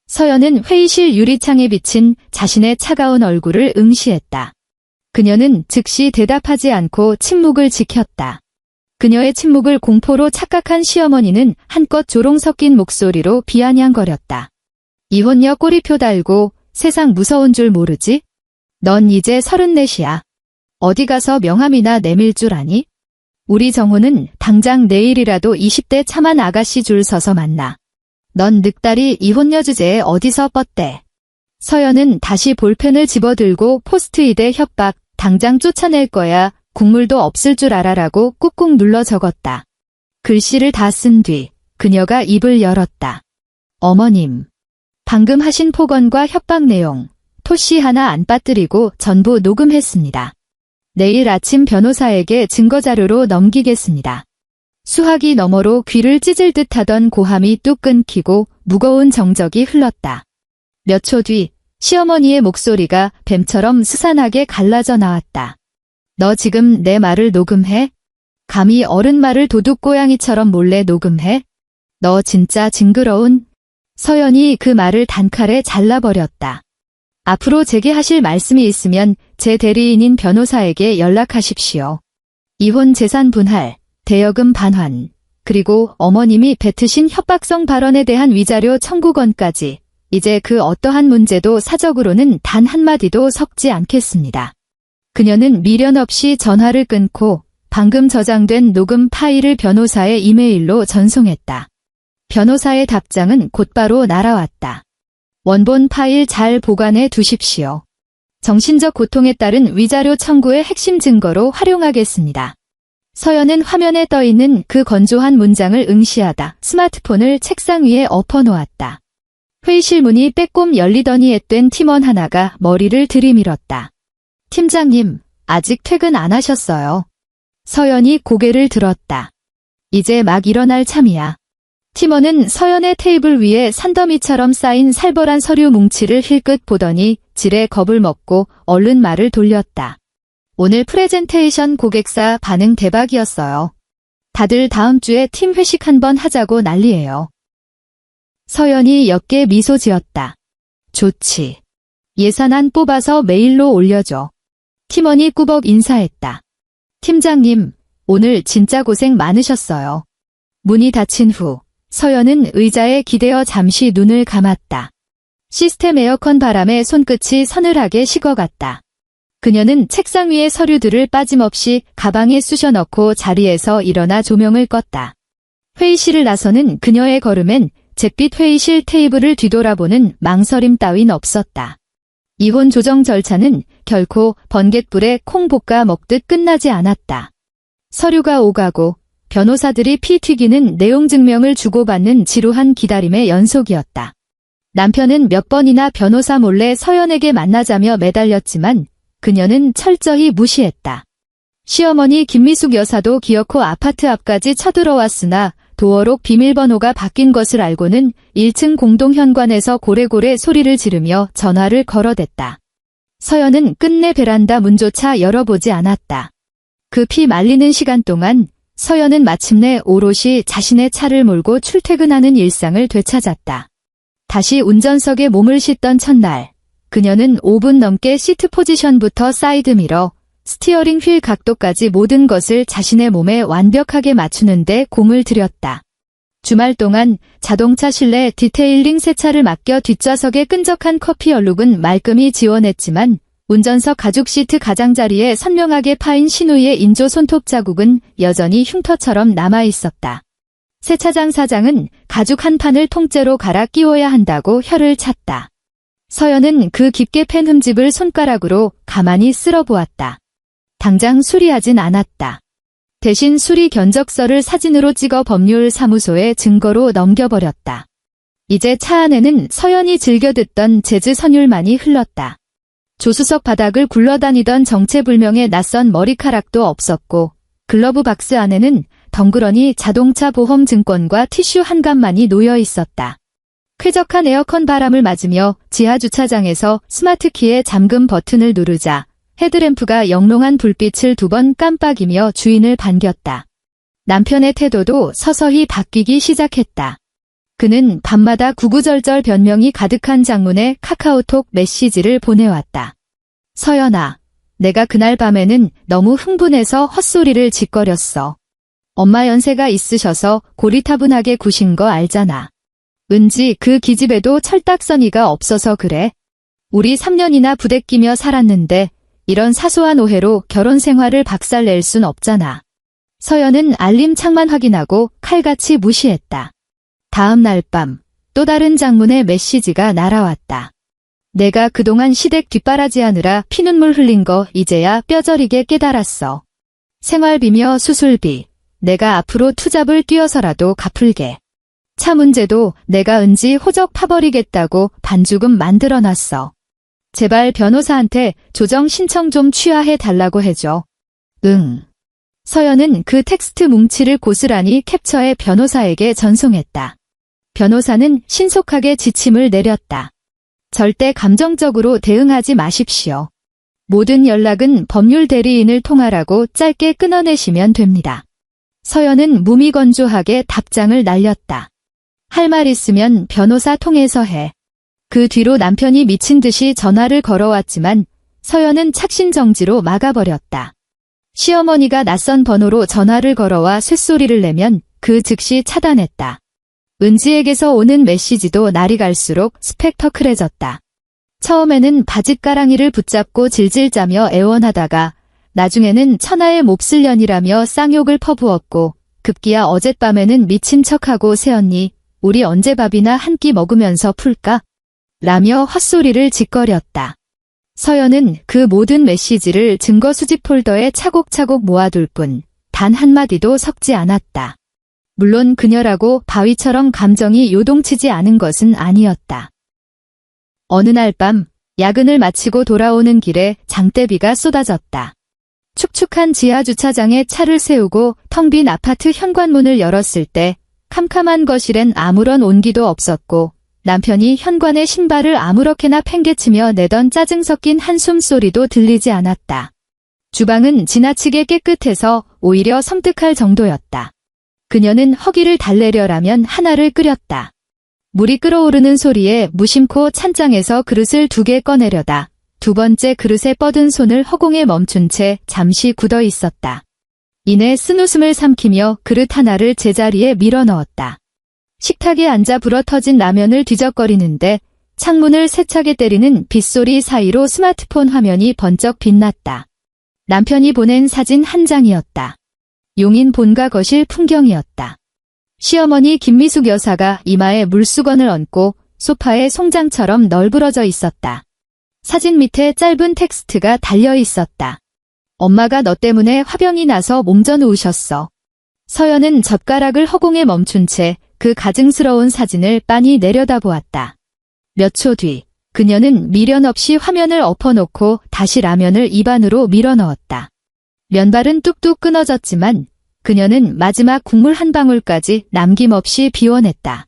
서연은 회의실 유리창에 비친 자신의 차가운 얼굴을 응시했다. 그녀는 즉시 대답하지 않고 침묵을 지켰다. 그녀의 침묵을 공포로 착각한 시어머니는 한껏 조롱 섞인 목소리로 비아냥거렸다. 이혼녀 꼬리표 달고 세상 무서운 줄 모르지? 넌 이제 34이야. 어디 가서 명함이나 내밀 줄 아니? 우리 정호는 당장 내일이라도 20대 참한 아가씨 줄 서서 만나. 넌 늑다리 이혼녀 주제에 어디서 뻗대. 서연은 다시 볼펜을 집어들고 포스트잇에 협박, 당장 쫓아낼 거야, 국물도 없을 줄 알아라고 꾹꾹 눌러 적었다. 글씨를 다 쓴 뒤 그녀가 입을 열었다. 어머님, 방금 하신 폭언과 협박 내용, 토씨 하나 안 빠뜨리고 전부 녹음했습니다. 내일 아침 변호사에게 증거자료로 넘기겠습니다. 수화기 너머로 귀를 찢을 듯 하던 고함이 뚝 끊기고 무거운 정적이 흘렀다. 몇 초 뒤 시어머니의 목소리가 뱀처럼 스산하게 갈라져 나왔다. 너 지금 내 말을 녹음해? 감히 어른 말을 도둑고양이처럼 몰래 녹음해? 너 진짜 징그러운... 서연이 그 말을 단칼에 잘라버렸다. 앞으로 제게 하실 말씀이 있으면 제 대리인인 변호사에게 연락하십시오. 이혼 재산 분할, 대여금 반환, 그리고 어머님이 뱉으신 협박성 발언에 대한 위자료 청구건까지 이제 그 어떠한 문제도 사적으로는 단 한마디도 섞지 않겠습니다. 그녀는 미련 없이 전화를 끊고 방금 저장된 녹음 파일을 변호사의 이메일로 전송했다. 변호사의 답장은 곧바로 날아왔다. 원본 파일 잘 보관해 두십시오. 정신적 고통에 따른 위자료 청구의 핵심 증거로 활용하겠습니다. 서연은 화면에 떠있는 그 건조한 문장을 응시하다 스마트폰을 책상 위에 엎어놓았다. 회의실 문이 빼꼼 열리더니 앳된 팀원 하나가 머리를 들이밀었다. 팀장님, 아직 퇴근 안 하셨어요. 서연이 고개를 들었다. 이제 막 일어날 참이야. 팀원은 서연의 테이블 위에 산더미처럼 쌓인 살벌한 서류 뭉치를 힐끗 보더니 지레 겁을 먹고 얼른 말을 돌렸다. 오늘 프레젠테이션 고객사 반응 대박이었어요. 다들 다음 주에 팀 회식 한번 하자고 난리예요. 서연이 옅게 미소 지었다. 좋지. 예산안 뽑아서 메일로 올려줘. 팀원이 꾸벅 인사했다. 팀장님, 오늘 진짜 고생 많으셨어요. 문이 닫힌 후 서연은 의자에 기대어 잠시 눈을 감았다. 시스템 에어컨 바람에 손끝이 서늘하게 식어갔다. 그녀는 책상 위의 서류들을 빠짐없이 가방에 쑤셔 넣고 자리에서 일어나 조명을 껐다. 회의실을 나서는 그녀의 걸음엔 잿빛 회의실 테이블을 뒤돌아보는 망설임 따윈 없었다. 이혼 조정 절차는 결코 번갯불에 콩 볶아 먹듯 끝나지 않았다. 서류가 오가고 변호사들이 피 튀기는 내용 증명을 주고받는 지루한 기다림의 연속이었다. 남편은 몇 번이나 변호사 몰래 서연에게 만나자며 매달렸지만 그녀는 철저히 무시했다. 시어머니 김미숙 여사도 기어코 아파트 앞까지 쳐들어왔으나 도어록 비밀번호가 바뀐 것을 알고는 1층 공동현관에서 고래고래 소리를 지르며 전화를 걸어댔다. 서연은 끝내 베란다 문조차 열어보지 않았다. 그 피 말리는 시간 동안 서연은 마침내 오롯이 자신의 차를 몰고 출퇴근하는 일상을 되찾았다. 다시 운전석에 몸을 싣던 첫날, 그녀는 5분 넘게 시트 포지션부터 사이드미러, 스티어링 휠 각도까지 모든 것을 자신의 몸에 완벽하게 맞추는데 공을 들였다. 주말 동안 자동차 실내 디테일링 세차를 맡겨 뒷좌석의 끈적한 커피 얼룩은 말끔히 지워냈지만 운전석 가죽 시트 가장자리에 선명하게 파인 신우이의 인조 손톱 자국은 여전히 흉터처럼 남아있었다. 세차장 사장은 가죽 한 판을 통째로 갈아 끼워야 한다고 혀를 찼다. 서연은 그 깊게 팬 흠집을 손가락으로 가만히 쓸어보았다. 당장 수리하진 않았다. 대신 수리 견적서를 사진으로 찍어 법률사무소에 증거로 넘겨버렸다. 이제 차 안에는 서연이 즐겨 듣던 재즈 선율만이 흘렀다. 조수석 바닥을 굴러다니던 정체불명의 낯선 머리카락도 없었고 글러브 박스 안에는 덩그러니 자동차 보험 증권과 티슈 한 갑만이 놓여 있었다. 쾌적한 에어컨 바람을 맞으며 지하 주차장에서 스마트키의 잠금 버튼을 누르자 헤드램프가 영롱한 불빛을 2번 깜빡이며 주인을 반겼다. 남편의 태도도 서서히 바뀌기 시작했다. 그는 밤마다 구구절절 변명이 가득한 장문의 카카오톡 메시지를 보내왔다. 서연아, 내가 그날 밤에는 너무 흥분해서 헛소리를 짓거렸어. 엄마 연세가 있으셔서 고리타분하게 구신 거 알잖아. 왠지 그 기집애도 철딱서니가 없어서 그래. 우리 3년이나 부대끼며 살았는데 이런 사소한 오해로 결혼 생활을 박살낼 순 없잖아. 서연은 알림창만 확인하고 칼같이 무시했다. 다음 날 밤 또 다른 장문의 메시지가 날아왔다. 내가 그동안 시댁 뒷바라지하느라 피눈물 흘린 거 이제야 뼈저리게 깨달았어. 생활비며 수술비, 내가 앞으로 투잡을 뛰어서라도 갚을게. 차 문제도 내가 은지 호적 파버리겠다고 반죽음 만들어놨어. 제발 변호사한테 조정 신청 좀 취하해 달라고 해줘. 응. 서연은 그 텍스트 뭉치를 고스란히 캡처해 변호사에게 전송했다. 변호사는 신속하게 지침을 내렸다. 절대 감정적으로 대응하지 마십시오. 모든 연락은 법률 대리인을 통하라고 짧게 끊어내시면 됩니다. 서연은 무미건조하게 답장을 날렸다. 할 말 있으면 변호사 통해서 해. 그 뒤로 남편이 미친 듯이 전화를 걸어왔지만 서연은 착신정지로 막아버렸다. 시어머니가 낯선 번호로 전화를 걸어와 쇳소리를 내면 그 즉시 차단했다. 은지에게서 오는 메시지도 날이 갈수록 스펙터클해졌다. 처음에는 바짓가랑이를 붙잡고 질질 짜며 애원하다가 나중에는 천하의 몹쓸 년이라며 쌍욕을 퍼부었고 급기야 어젯밤에는 미친 척하고 새언니 우리 언제 밥이나 한 끼 먹으면서 풀까? 라며 헛소리를 짓거렸다. 서연은 그 모든 메시지를 증거 수집 폴더에 차곡차곡 모아둘 뿐 단 한마디도 섞지 않았다. 물론 그녀라고 바위처럼 감정이 요동치지 않은 것은 아니었다. 어느 날 밤 야근을 마치고 돌아오는 길에 장대비가 쏟아졌다. 축축한 지하 주차장에 차를 세우고 텅 빈 아파트 현관문을 열었을 때 캄캄한 거실엔 아무런 온기도 없었고 남편이 현관에 신발을 아무렇게나 팽개치며 내던 짜증 섞인 한숨 소리도 들리지 않았다. 주방은 지나치게 깨끗해서 오히려 섬뜩할 정도였다. 그녀는 허기를 달래려라면 하나를 끓였다. 물이 끓어오르는 소리에 무심코 찬장에서 그릇을 2개 꺼내려다 2번째 그릇에 뻗은 손을 허공에 멈춘 채 잠시 굳어 있었다. 이내 쓴웃음을 삼키며 그릇 하나를 제자리에 밀어넣었다. 식탁에 앉아 불어터진 라면을 뒤적거리는데 창문을 세차게 때리는 빗소리 사이로 스마트폰 화면이 번쩍 빛났다. 남편이 보낸 사진 한 장이었다. 용인 본가 거실 풍경이었다. 시어머니 김미숙 여사가 이마에 물수건을 얹고 소파에 송장처럼 널브러져 있었다. 사진 밑에 짧은 텍스트가 달려 있었다. 엄마가 너 때문에 화병이 나서 몸져 누우셨어. 서연은 젓가락을 허공에 멈춘 채 그 가증스러운 사진을 빤히 내려다보았다. 몇 초 뒤 그녀는 미련 없이 화면을 엎어놓고 다시 라면을 입안으로 밀어넣었다. 면발은 뚝뚝 끊어졌지만 그녀는 마지막 국물 한 방울까지 남김없이 비워냈다.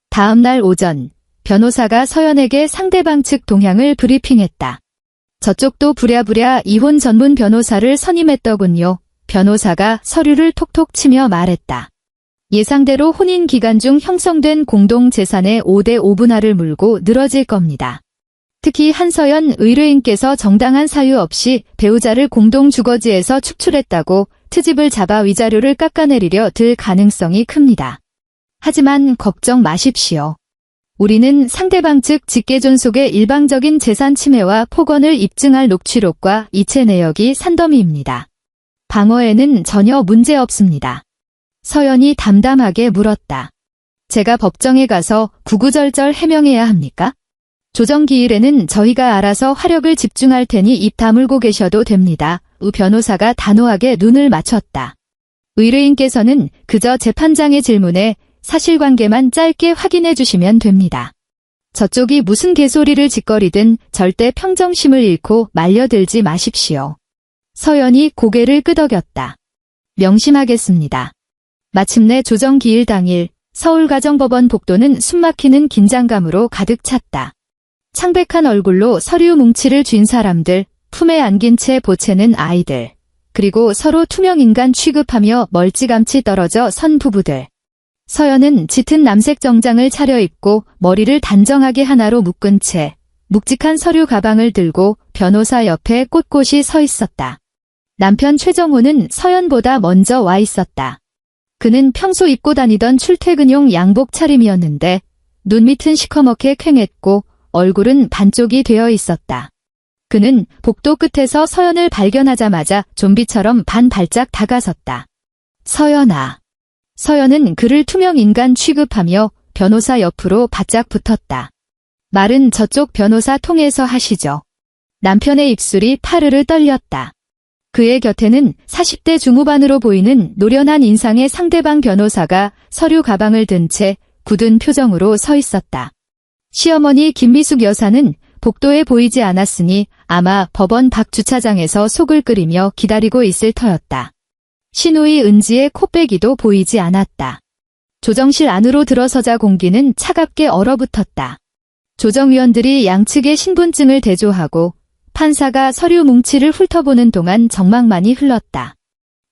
다음 날 오전 변호사가 서연에게 상대방 측 동향을 브리핑했다. 저쪽도 부랴부랴 이혼 전문 변호사를 선임했더군요. 변호사가 서류를 톡톡 치며 말했다. 예상대로 혼인 기간 중 형성된 공동재산의 5대 5분할을 물고 늘어질 겁니다. 특히 한서연 의뢰인께서 정당한 사유 없이 배우자를 공동주거지에서 축출했다고 트집을 잡아 위자료를 깎아내리려 들 가능성이 큽니다. 하지만 걱정 마십시오. 우리는 상대방 측 직계존속의 일방적인 재산 침해와 폭언을 입증할 녹취록과 이체 내역이 산더미입니다. 방어에는 전혀 문제 없습니다. 서연이 담담하게 물었다. 제가 법정에 가서 구구절절 해명해야 합니까? 조정기일에는 저희가 알아서 화력을 집중할 테니 입 다물고 계셔도 됩니다. 우 변호사가 단호하게 눈을 맞췄다. 의뢰인께서는 그저 재판장의 질문에 사실관계만 짧게 확인해 주시면 됩니다. 저쪽이 무슨 개소리를 짓거리든 절대 평정심을 잃고 말려들지 마십시오. 서연이 고개를 끄덕였다. 명심하겠습니다. 마침내 조정기일 당일 서울가정법원 복도는 숨막히는 긴장감으로 가득 찼다. 창백한 얼굴로 서류 뭉치를 쥔 사람들, 품에 안긴 채 보채는 아이들, 그리고 서로 투명인간 취급하며 멀찌감치 떨어져 선 부부들. 서연은 짙은 남색 정장을 차려입고 머리를 단정하게 하나로 묶은 채 묵직한 서류 가방을 들고 변호사 옆에 꼿꼿이 서 있었다. 남편 최정호는 서연보다 먼저 와 있었다. 그는 평소 입고 다니던 출퇴근용 양복 차림이었는데 눈 밑은 시커멓게 퀭했고 얼굴은 반쪽이 되어 있었다. 그는 복도 끝에서 서연을 발견하자마자 좀비처럼 반발짝 다가섰다. 서연아. 서연은 그를 투명인간 취급하며 변호사 옆으로 바짝 붙었다. 말은 저쪽 변호사 통해서 하시죠. 남편의 입술이 파르르 떨렸다. 그의 곁에는 40대 중후반으로 보이는 노련한 인상의 상대방 변호사가 서류 가방을 든 채 굳은 표정으로 서 있었다. 시어머니 김미숙 여사는 복도에 보이지 않았으니 아마 법원 밖 주차장에서 속을 끓이며 기다리고 있을 터였다. 시누이 은지의 코빼기도 보이지 않았다. 조정실 안으로 들어서자 공기는 차갑게 얼어붙었다. 조정위원들이 양측의 신분증을 대조하고 판사가 서류 뭉치를 훑어보는 동안 정막만이 흘렀다.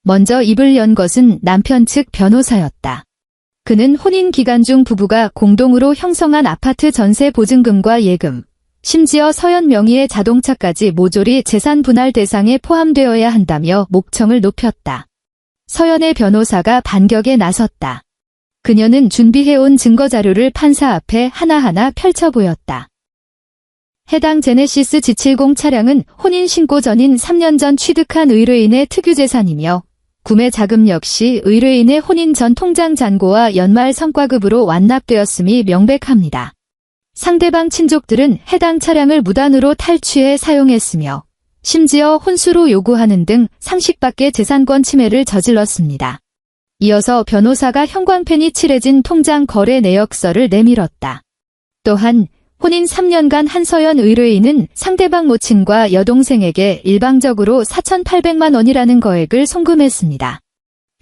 먼저 입을 연 것은 남편 측 변호사였다. 그는 혼인 기간 중 부부가 공동으로 형성한 아파트 전세 보증금과 예금, 심지어 서연 명의의 자동차까지 모조리 재산 분할 대상에 포함되어야 한다며 목청을 높였다. 서연의 변호사가 반격에 나섰다. 그녀는 준비해온 증거자료를 판사 앞에 하나하나 펼쳐 보였다. 해당 제네시스 G70 차량은 혼인신고 전인 3년 전 취득한 의뢰인의 특유재산이며 구매 자금 역시 의뢰인의 혼인 전 통장 잔고와 연말 성과급으로 완납되었음이 명백합니다. 상대방 친족들은 해당 차량을 무단으로 탈취해 사용했으며 심지어 혼수로 요구하는 등 상식 밖의 재산권 침해를 저질렀습니다. 이어서 변호사가 형광펜이 칠해진 통장 거래 내역서를 내밀었다. 또한 혼인 3년간 한서연 의뢰인은 상대방 모친과 여동생에게 일방적으로 4,800만 원이라는 거액을 송금했습니다.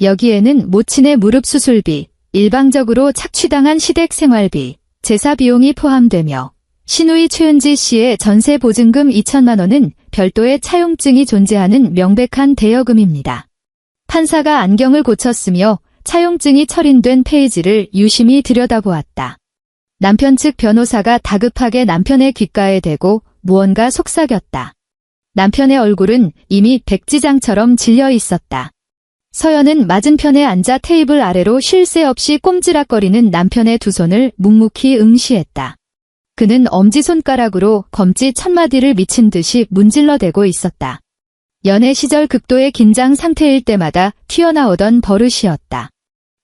여기에는 모친의 무릎 수술비, 일방적으로 착취당한 시댁 생활비, 제사 비용이 포함되며 시누이 최은지 씨의 전세 보증금 2천만 원은 별도의 차용증이 존재하는 명백한 대여금입니다. 판사가 안경을 고쳤으며 차용증이 철인된 페이지를 유심히 들여다보았다. 남편 측 변호사가 다급하게 남편의 귓가에 대고 무언가 속삭였다. 남편의 얼굴은 이미 백지장처럼 질려 있었다. 서연은 맞은편에 앉아 테이블 아래로 쉴 새 없이 꼼지락거리는 남편의 두 손을 묵묵히 응시했다. 그는 엄지손가락으로 검지 천마디를 미친 듯이 문질러대고 있었다. 연애 시절 극도의 긴장 상태일 때마다 튀어나오던 버릇이었다.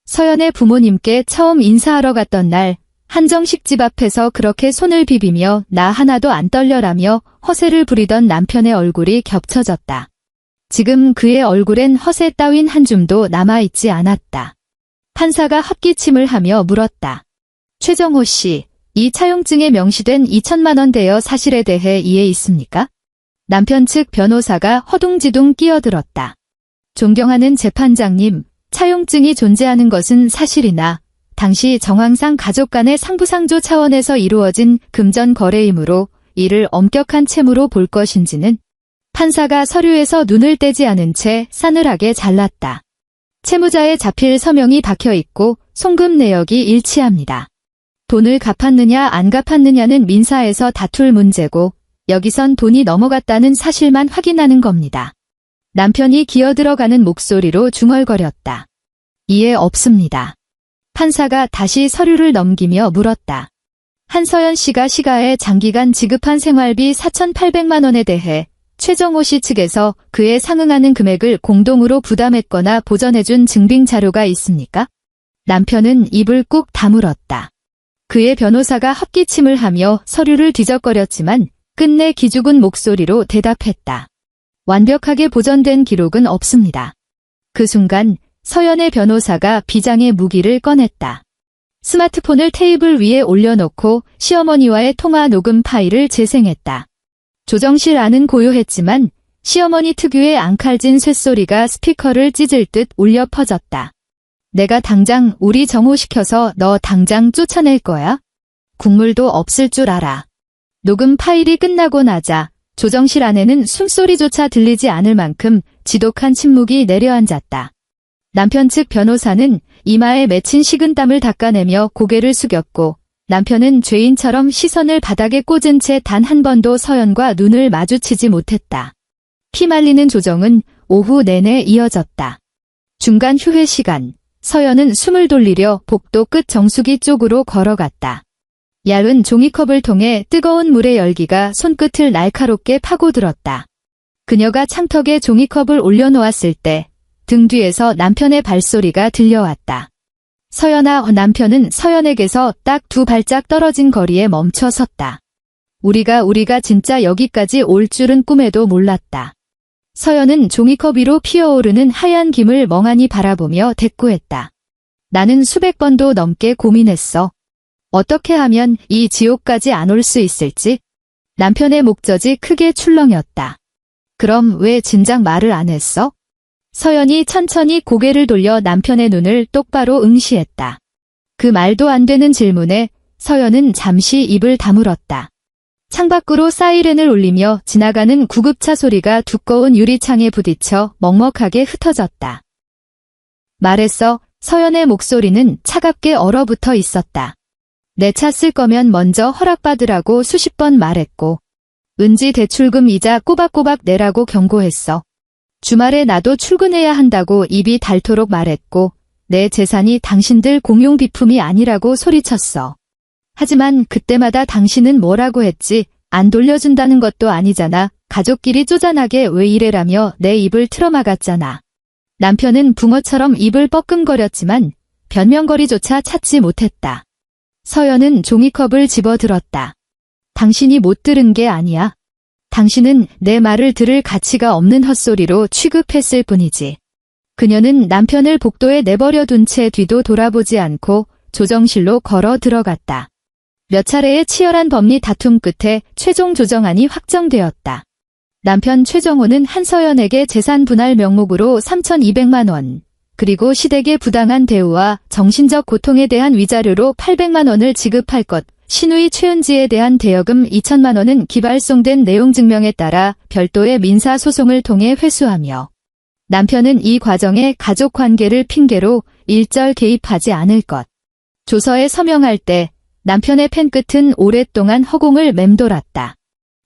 서연의 부모님께 처음 인사하러 갔던 날, 한정식 집 앞에서 그렇게 손을 비비며 나 하나도 안 떨려라며 허세를 부리던 남편의 얼굴이 겹쳐졌다. 지금 그의 얼굴엔 허세 따윈 한 줌도 남아있지 않았다. 판사가 헛기침을 하며 물었다. 최정호 씨, 이 차용증에 명시된 2천만 원 대여 사실에 대해 이해 있습니까? 남편 측 변호사가 허둥지둥 끼어들었다. 존경하는 재판장님, 차용증이 존재하는 것은 사실이나 당시 정황상 가족 간의 상부상조 차원에서 이루어진 금전 거래이므로 이를 엄격한 채무로 볼 것인지는 판사가 서류에서 눈을 떼지 않은 채 싸늘하게 잘랐다. 채무자의 자필 서명이 박혀있고 송금 내역이 일치합니다. 돈을 갚았느냐 안 갚았느냐는 민사에서 다툴 문제고 여기선 돈이 넘어갔다는 사실만 확인하는 겁니다. 남편이 기어들어가는 목소리로 중얼거렸다. 이해 없습니다. 판사가 다시 서류를 넘기며 물었다. 한서연 씨가 시가에 장기간 지급한 생활비 4,800만 원에 대해 최정호 씨 측에서 그에 상응하는 금액을 공동으로 부담했거나 보전해준 증빙 자료가 있습니까? 남편은 입을 꾹 다물었다. 그의 변호사가 헛기침을 하며 서류를 뒤적거렸지만 끝내 기죽은 목소리로 대답했다. 완벽하게 보전된 기록은 없습니다. 그 순간 서연의 변호사가 비장의 무기를 꺼냈다. 스마트폰을 테이블 위에 올려놓고 시어머니와의 통화 녹음 파일을 재생했다. 조정실 안은 고요했지만 시어머니 특유의 앙칼진 쇳소리가 스피커를 찢을 듯 울려 퍼졌다. 내가 당장 우리 정호 시켜서 너 당장 쫓아낼 거야? 국물도 없을 줄 알아. 녹음 파일이 끝나고 나자 조정실 안에는 숨소리조차 들리지 않을 만큼 지독한 침묵이 내려앉았다. 남편 측 변호사는 이마에 맺힌 식은땀을 닦아내며 고개를 숙였고 남편은 죄인처럼 시선을 바닥에 꽂은 채 단 한 번도 서연과 눈을 마주치지 못했다. 피말리는 조정은 오후 내내 이어졌다. 중간 휴회 시간, 서연은 숨을 돌리려 복도 끝 정수기 쪽으로 걸어갔다. 얇은 종이컵을 통해 뜨거운 물의 열기가 손끝을 날카롭게 파고들었다. 그녀가 창턱에 종이컵을 올려놓았을 때 등 뒤에서 남편의 발소리가 들려왔다. 서연아. 남편은 서연에게서 딱 두 발짝 떨어진 거리에 멈춰 섰다. 우리가 진짜 여기까지 올 줄은 꿈에도 몰랐다. 서연은 종이컵 위로 피어오르는 하얀 김을 멍하니 바라보며 대꾸했다. 나는 수백 번도 넘게 고민했어. 어떻게 하면 이 지옥까지 안 올 수 있을지? 남편의 목젖이 크게 출렁였다. 그럼 왜 진작 말을 안 했어? 서연이 천천히 고개를 돌려 남편의 눈을 똑바로 응시했다. 그 말도 안 되는 질문에 서연은 잠시 입을 다물었다. 창밖으로 사이렌을 울리며 지나가는 구급차 소리가 두꺼운 유리창에 부딪혀 먹먹하게 흩어졌다. 말했어. 서연의 목소리는 차갑게 얼어붙어 있었다. 내 차 쓸 거면 먼저 허락받으라고 수십 번 말했고 은지 대출금 이자 꼬박꼬박 내라고 경고했어. 주말에 나도 출근해야 한다고 입이 닳도록 말했고 내 재산이 당신들 공용 비품이 아니라고 소리쳤어. 하지만 그때마다 당신은 뭐라고 했지? 안 돌려준다는 것도 아니잖아. 가족끼리 쪼잔하게 왜 이래라며 내 입을 틀어막았잖아. 남편은 붕어처럼 입을 뻐끔거렸지만 변명거리조차 찾지 못했다. 서연은 종이컵을 집어들었다. 당신이 못 들은 게 아니야. 당신은 내 말을 들을 가치가 없는 헛소리로 취급했을 뿐이지. 그녀는 남편을 복도에 내버려 둔 채 뒤도 돌아보지 않고 조정실로 걸어 들어갔다. 몇 차례의 치열한 법리 다툼 끝에 최종 조정안이 확정되었다. 남편 최정호는 한서연에게 재산 분할 명목으로 3,200만 원, 그리고 시댁의 부당한 대우와 정신적 고통에 대한 위자료로 800만 원을 지급할 것, 신우이 최은지에 대한 대여금 2천만 원은 기발송된 내용 증명에 따라 별도의 민사소송을 통해 회수하며 남편은 이 과정에 가족관계를 핑계로 일절 개입하지 않을 것. 조서에 서명할 때 남편의 펜끝은 오랫동안 허공을 맴돌았다.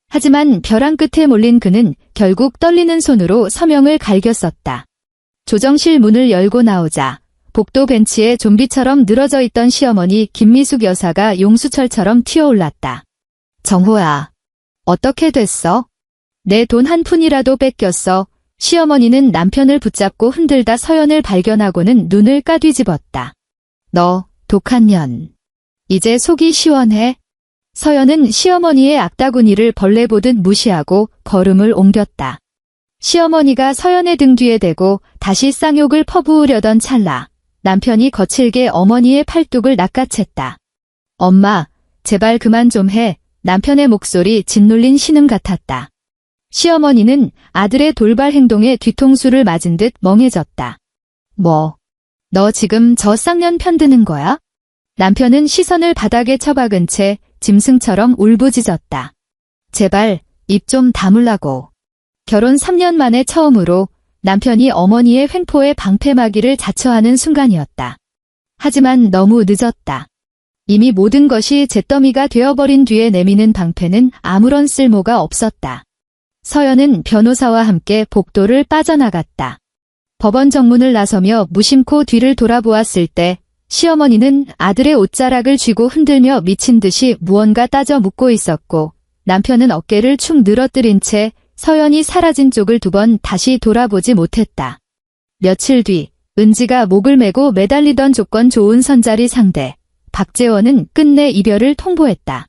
하지만 벼랑 끝에 몰린 그는 결국 떨리는 손으로 서명을 갈겼었다. 조정실 문을 열고 나오자 복도 벤치에 좀비처럼 늘어져 있던 시어머니 김미숙 여사가 용수철처럼 튀어올랐다. 정호야, 어떻게 됐어? 내 돈 한 푼이라도 뺏겼어. 시어머니는 남편을 붙잡고 흔들다 서연을 발견하고는 눈을 까뒤집었다. 너, 독한 년. 이제 속이 시원해? 서연은 시어머니의 악다구니를 벌레 보듯 무시하고 걸음을 옮겼다. 시어머니가 서연의 등 뒤에 대고 다시 쌍욕을 퍼부으려던 찰나 남편이 거칠게 어머니의 팔뚝을 낚아챘다. 엄마, 제발 그만 좀 해. 남편의 목소리 짓눌린 신음 같았다. 시어머니는 아들의 돌발 행동에 뒤통수를 맞은 듯 멍해졌다. 뭐, 너 지금 저 쌍년 편드는 거야? 남편은 시선을 바닥에 처박은 채 짐승처럼 울부짖었다. 제발 입 좀 다물라고. 결혼 3년 만에 처음으로 남편이 어머니의 횡포에 방패막이를 자처하는 순간이었다. 하지만 너무 늦었다. 이미 모든 것이 잿더미가 되어버린 뒤에 내미는 방패는 아무런 쓸모가 없었다. 서연은 변호사와 함께 복도를 빠져나갔다. 법원 정문을 나서며 무심코 뒤를 돌아보았을 때 시어머니는 아들의 옷자락을 쥐고 흔들며 미친 듯이 무언가 따져 묻고 있었고 남편은 어깨를 축 늘어뜨린 채 서연이 사라진 쪽을 2번 다시 돌아보지 못했다. 며칠 뒤 은지가 목을 메고 매달리던 조건 좋은 선자리 상대 박재원은 끝내 이별을 통보했다.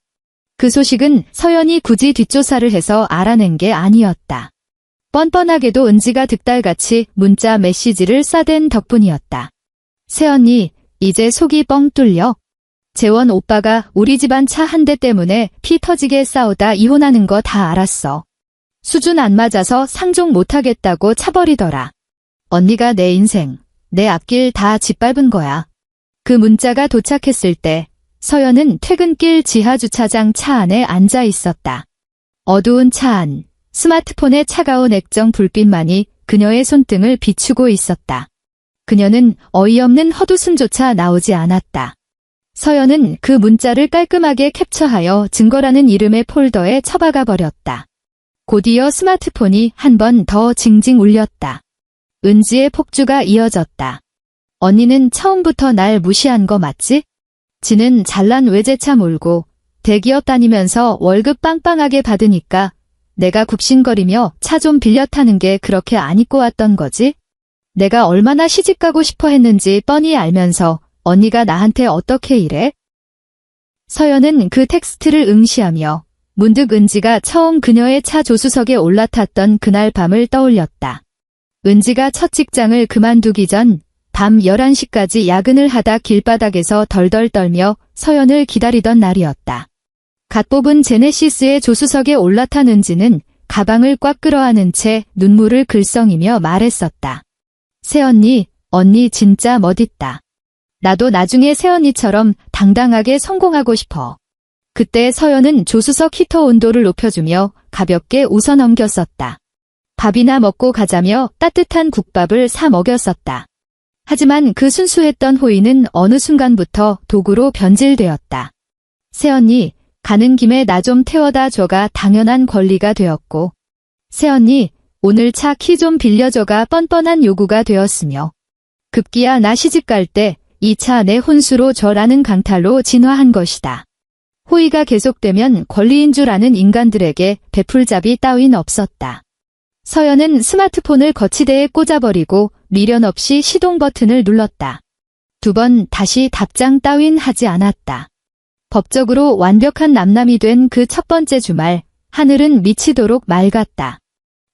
그 소식은 서연이 굳이 뒷조사를 해서 알아낸 게 아니었다. 뻔뻔하게도 은지가 득달같이 문자 메시지를 쏴댄 덕분이었다. 새언니, 이제 속이 뻥 뚫려. 재원 오빠가 우리 집안 차 한 대 때문에 피 터지게 싸우다 이혼하는 거 다 알았어. 수준 안 맞아서 상종 못하겠다고 차버리더라. 언니가 내 인생, 내 앞길 다 짓밟은 거야. 그 문자가 도착했을 때 서연은 퇴근길 지하주차장 차 안에 앉아 있었다. 어두운 차 안, 스마트폰의 차가운 액정 불빛만이 그녀의 손등을 비추고 있었다. 그녀는 어이없는 헛웃음조차 나오지 않았다. 서연은 그 문자를 깔끔하게 캡처하여 증거라는 이름의 폴더에 처박아 버렸다. 곧이어 스마트폰이 한 번 더 징징 울렸다. 은지의 폭주가 이어졌다. 언니는 처음부터 날 무시한 거 맞지? 지는 잘난 외제차 몰고 대기업 다니면서 월급 빵빵하게 받으니까 내가 굽신거리며 차 좀 빌려 타는 게 그렇게 안 입고 왔던 거지? 내가 얼마나 시집가고 싶어 했는지 뻔히 알면서 언니가 나한테 어떻게 이래? 서연은 그 텍스트를 응시하며 문득 은지가 처음 그녀의 차 조수석에 올라탔던 그날 밤을 떠올렸다. 은지가 첫 직장을 그만두기 전 밤 11시까지 야근을 하다 길바닥에서 덜덜 떨며 서연을 기다리던 날이었다. 갓 뽑은 제네시스의 조수석에 올라탄 은지는 가방을 꽉 끌어안은 채 눈물을 글썽이며 말했었다. 새언니, 언니 진짜 멋있다. 나도 나중에 새언니처럼 당당하게 성공하고 싶어. 그때 서연은 조수석 히터 온도를 높여주며 가볍게 웃어넘겼었다. 밥이나 먹고 가자며 따뜻한 국밥을 사 먹였었다. 하지만 그 순수했던 호의는 어느 순간부터 도구로 변질되었다. 새언니, 가는 김에 나 좀 태워다 줘가 당연한 권리가 되었고, 새언니, 오늘 차 키 좀 빌려줘가 뻔뻔한 요구가 되었으며, 급기야 나 시집갈 때 이 차 내 혼수로 줘라는 강탈로 진화한 것이다. 호의가 계속되면 권리인 줄 아는 인간들에게 베풀잡이 따윈 없었다. 서연은 스마트폰을 거치대에 꽂아버리고 미련 없이 시동 버튼을 눌렀다. 2번 다시 답장 따윈 하지 않았다. 법적으로 완벽한 남남이 된 그 첫 번째 주말, 하늘은 미치도록 맑았다.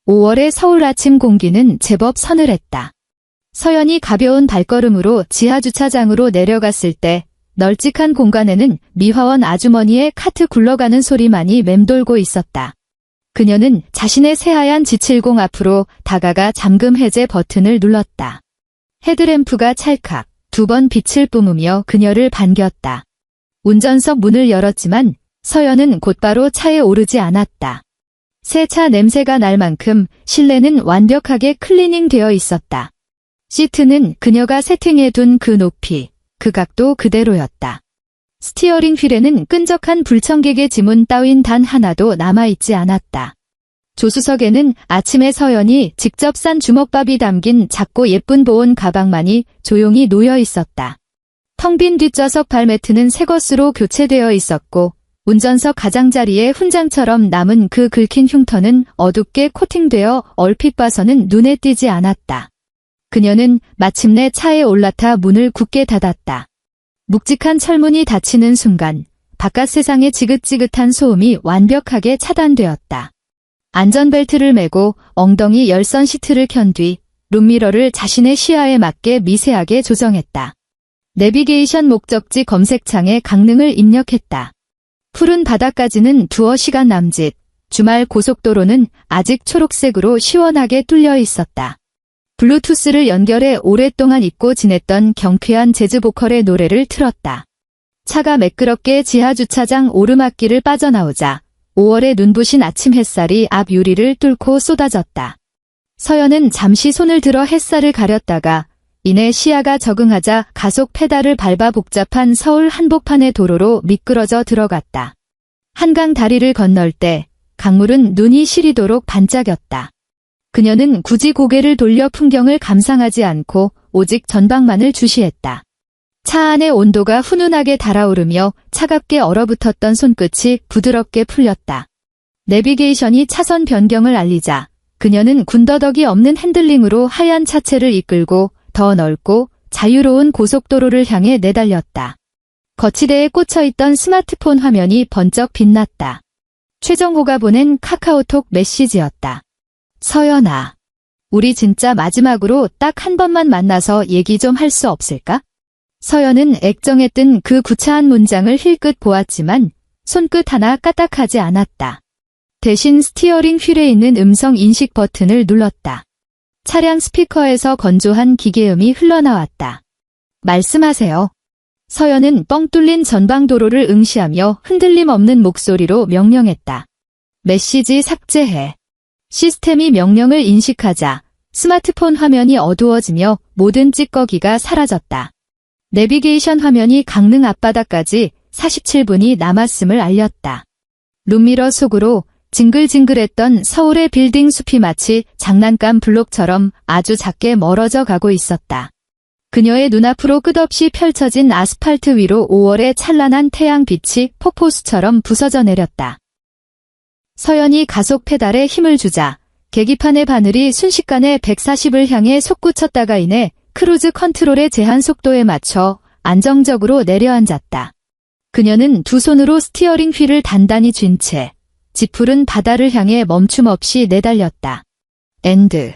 5월의 서울 아침 공기는 제법 서늘했다. 서연이 가벼운 발걸음으로 지하주차장으로 내려갔을 때 널찍한 공간에는 미화원 아주머니의 카트 굴러가는 소리만이 맴돌고 있었다. 그녀는 자신의 새하얀 G70 앞으로 다가가 잠금 해제 버튼을 눌렀다. 헤드램프가 찰칵 2번 빛을 뿜으며 그녀를 반겼다. 운전석 문을 열었지만 서연은 곧바로 차에 오르지 않았다. 새 차 냄새가 날 만큼 실내는 완벽하게 클리닝되어 있었다. 시트는 그녀가 세팅해둔 그 높이, 그 각도 그대로였다. 스티어링 휠에는 끈적한 불청객의 지문 따윈 단 하나도 남아있지 않았다. 조수석에는 아침에 서연이 직접 싼 주먹밥이 담긴 작고 예쁜 보온 가방만이 조용히 놓여 있었다. 텅 빈 뒷좌석 발매트는 새 것으로 교체되어 있었고 운전석 가장자리에 훈장처럼 남은 그 긁힌 흉터는 어둡게 코팅되어 얼핏 봐서는 눈에 띄지 않았다. 그녀는 마침내 차에 올라타 문을 굳게 닫았다. 묵직한 철문이 닫히는 순간 바깥 세상의 지긋지긋한 소음이 완벽하게 차단되었다. 안전벨트를 매고 엉덩이 열선 시트를 켠 뒤 룸미러를 자신의 시야에 맞게 미세하게 조정했다. 내비게이션 목적지 검색창에 강릉을 입력했다. 푸른 바다까지는 두어 시간 남짓, 주말 고속도로는 아직 초록색으로 시원하게 뚫려 있었다. 블루투스를 연결해 오랫동안 잊고 지냈던 경쾌한 재즈 보컬의 노래를 틀었다. 차가 매끄럽게 지하주차장 오르막길을 빠져나오자 5월의 눈부신 아침 햇살이 앞 유리를 뚫고 쏟아졌다. 서연은 잠시 손을 들어 햇살을 가렸다가 이내 시야가 적응하자 가속 페달을 밟아 복잡한 서울 한복판의 도로로 미끄러져 들어갔다. 한강 다리를 건널 때 강물은 눈이 시리도록 반짝였다. 그녀는 굳이 고개를 돌려 풍경을 감상하지 않고 오직 전방만을 주시했다. 차 안의 온도가 훈훈하게 달아오르며 차갑게 얼어붙었던 손끝이 부드럽게 풀렸다. 내비게이션이 차선 변경을 알리자 그녀는 군더더기 없는 핸들링으로 하얀 차체를 이끌고 더 넓고 자유로운 고속도로를 향해 내달렸다. 거치대에 꽂혀있던 스마트폰 화면이 번쩍 빛났다. 최정호가 보낸 카카오톡 메시지였다. 서연아, 우리 진짜 마지막으로 딱 한 번만 만나서 얘기 좀 할 수 없을까? 서연은 액정에 뜬 그 구차한 문장을 힐끗 보았지만 손끝 하나 까딱하지 않았다. 대신 스티어링 휠에 있는 음성 인식 버튼을 눌렀다. 차량 스피커에서 건조한 기계음이 흘러나왔다. 말씀하세요. 서연은 뻥 뚫린 전방도로를 응시하며 흔들림 없는 목소리로 명령했다. 메시지 삭제해. 시스템이 명령을 인식하자 스마트폰 화면이 어두워지며 모든 찌꺼기가 사라졌다. 내비게이션 화면이 강릉 앞바다까지 47분이 남았음을 알렸다. 룸미러 속으로 징글징글했던 서울의 빌딩 숲이 마치 장난감 블록처럼 아주 작게 멀어져 가고 있었다. 그녀의 눈앞으로 끝없이 펼쳐진 아스팔트 위로 5월의 찬란한 태양빛이 폭포수처럼 부서져 내렸다. 서연이 가속 페달에 힘을 주자 계기판의 바늘이 순식간에 140을 향해 솟구쳤다가 이내 크루즈 컨트롤의 제한 속도에 맞춰 안정적으로 내려앉았다. 그녀는 두 손으로 스티어링 휠을 단단히 쥔 채 짙푸른 바다를 향해 멈춤 없이 내달렸다. 엔드.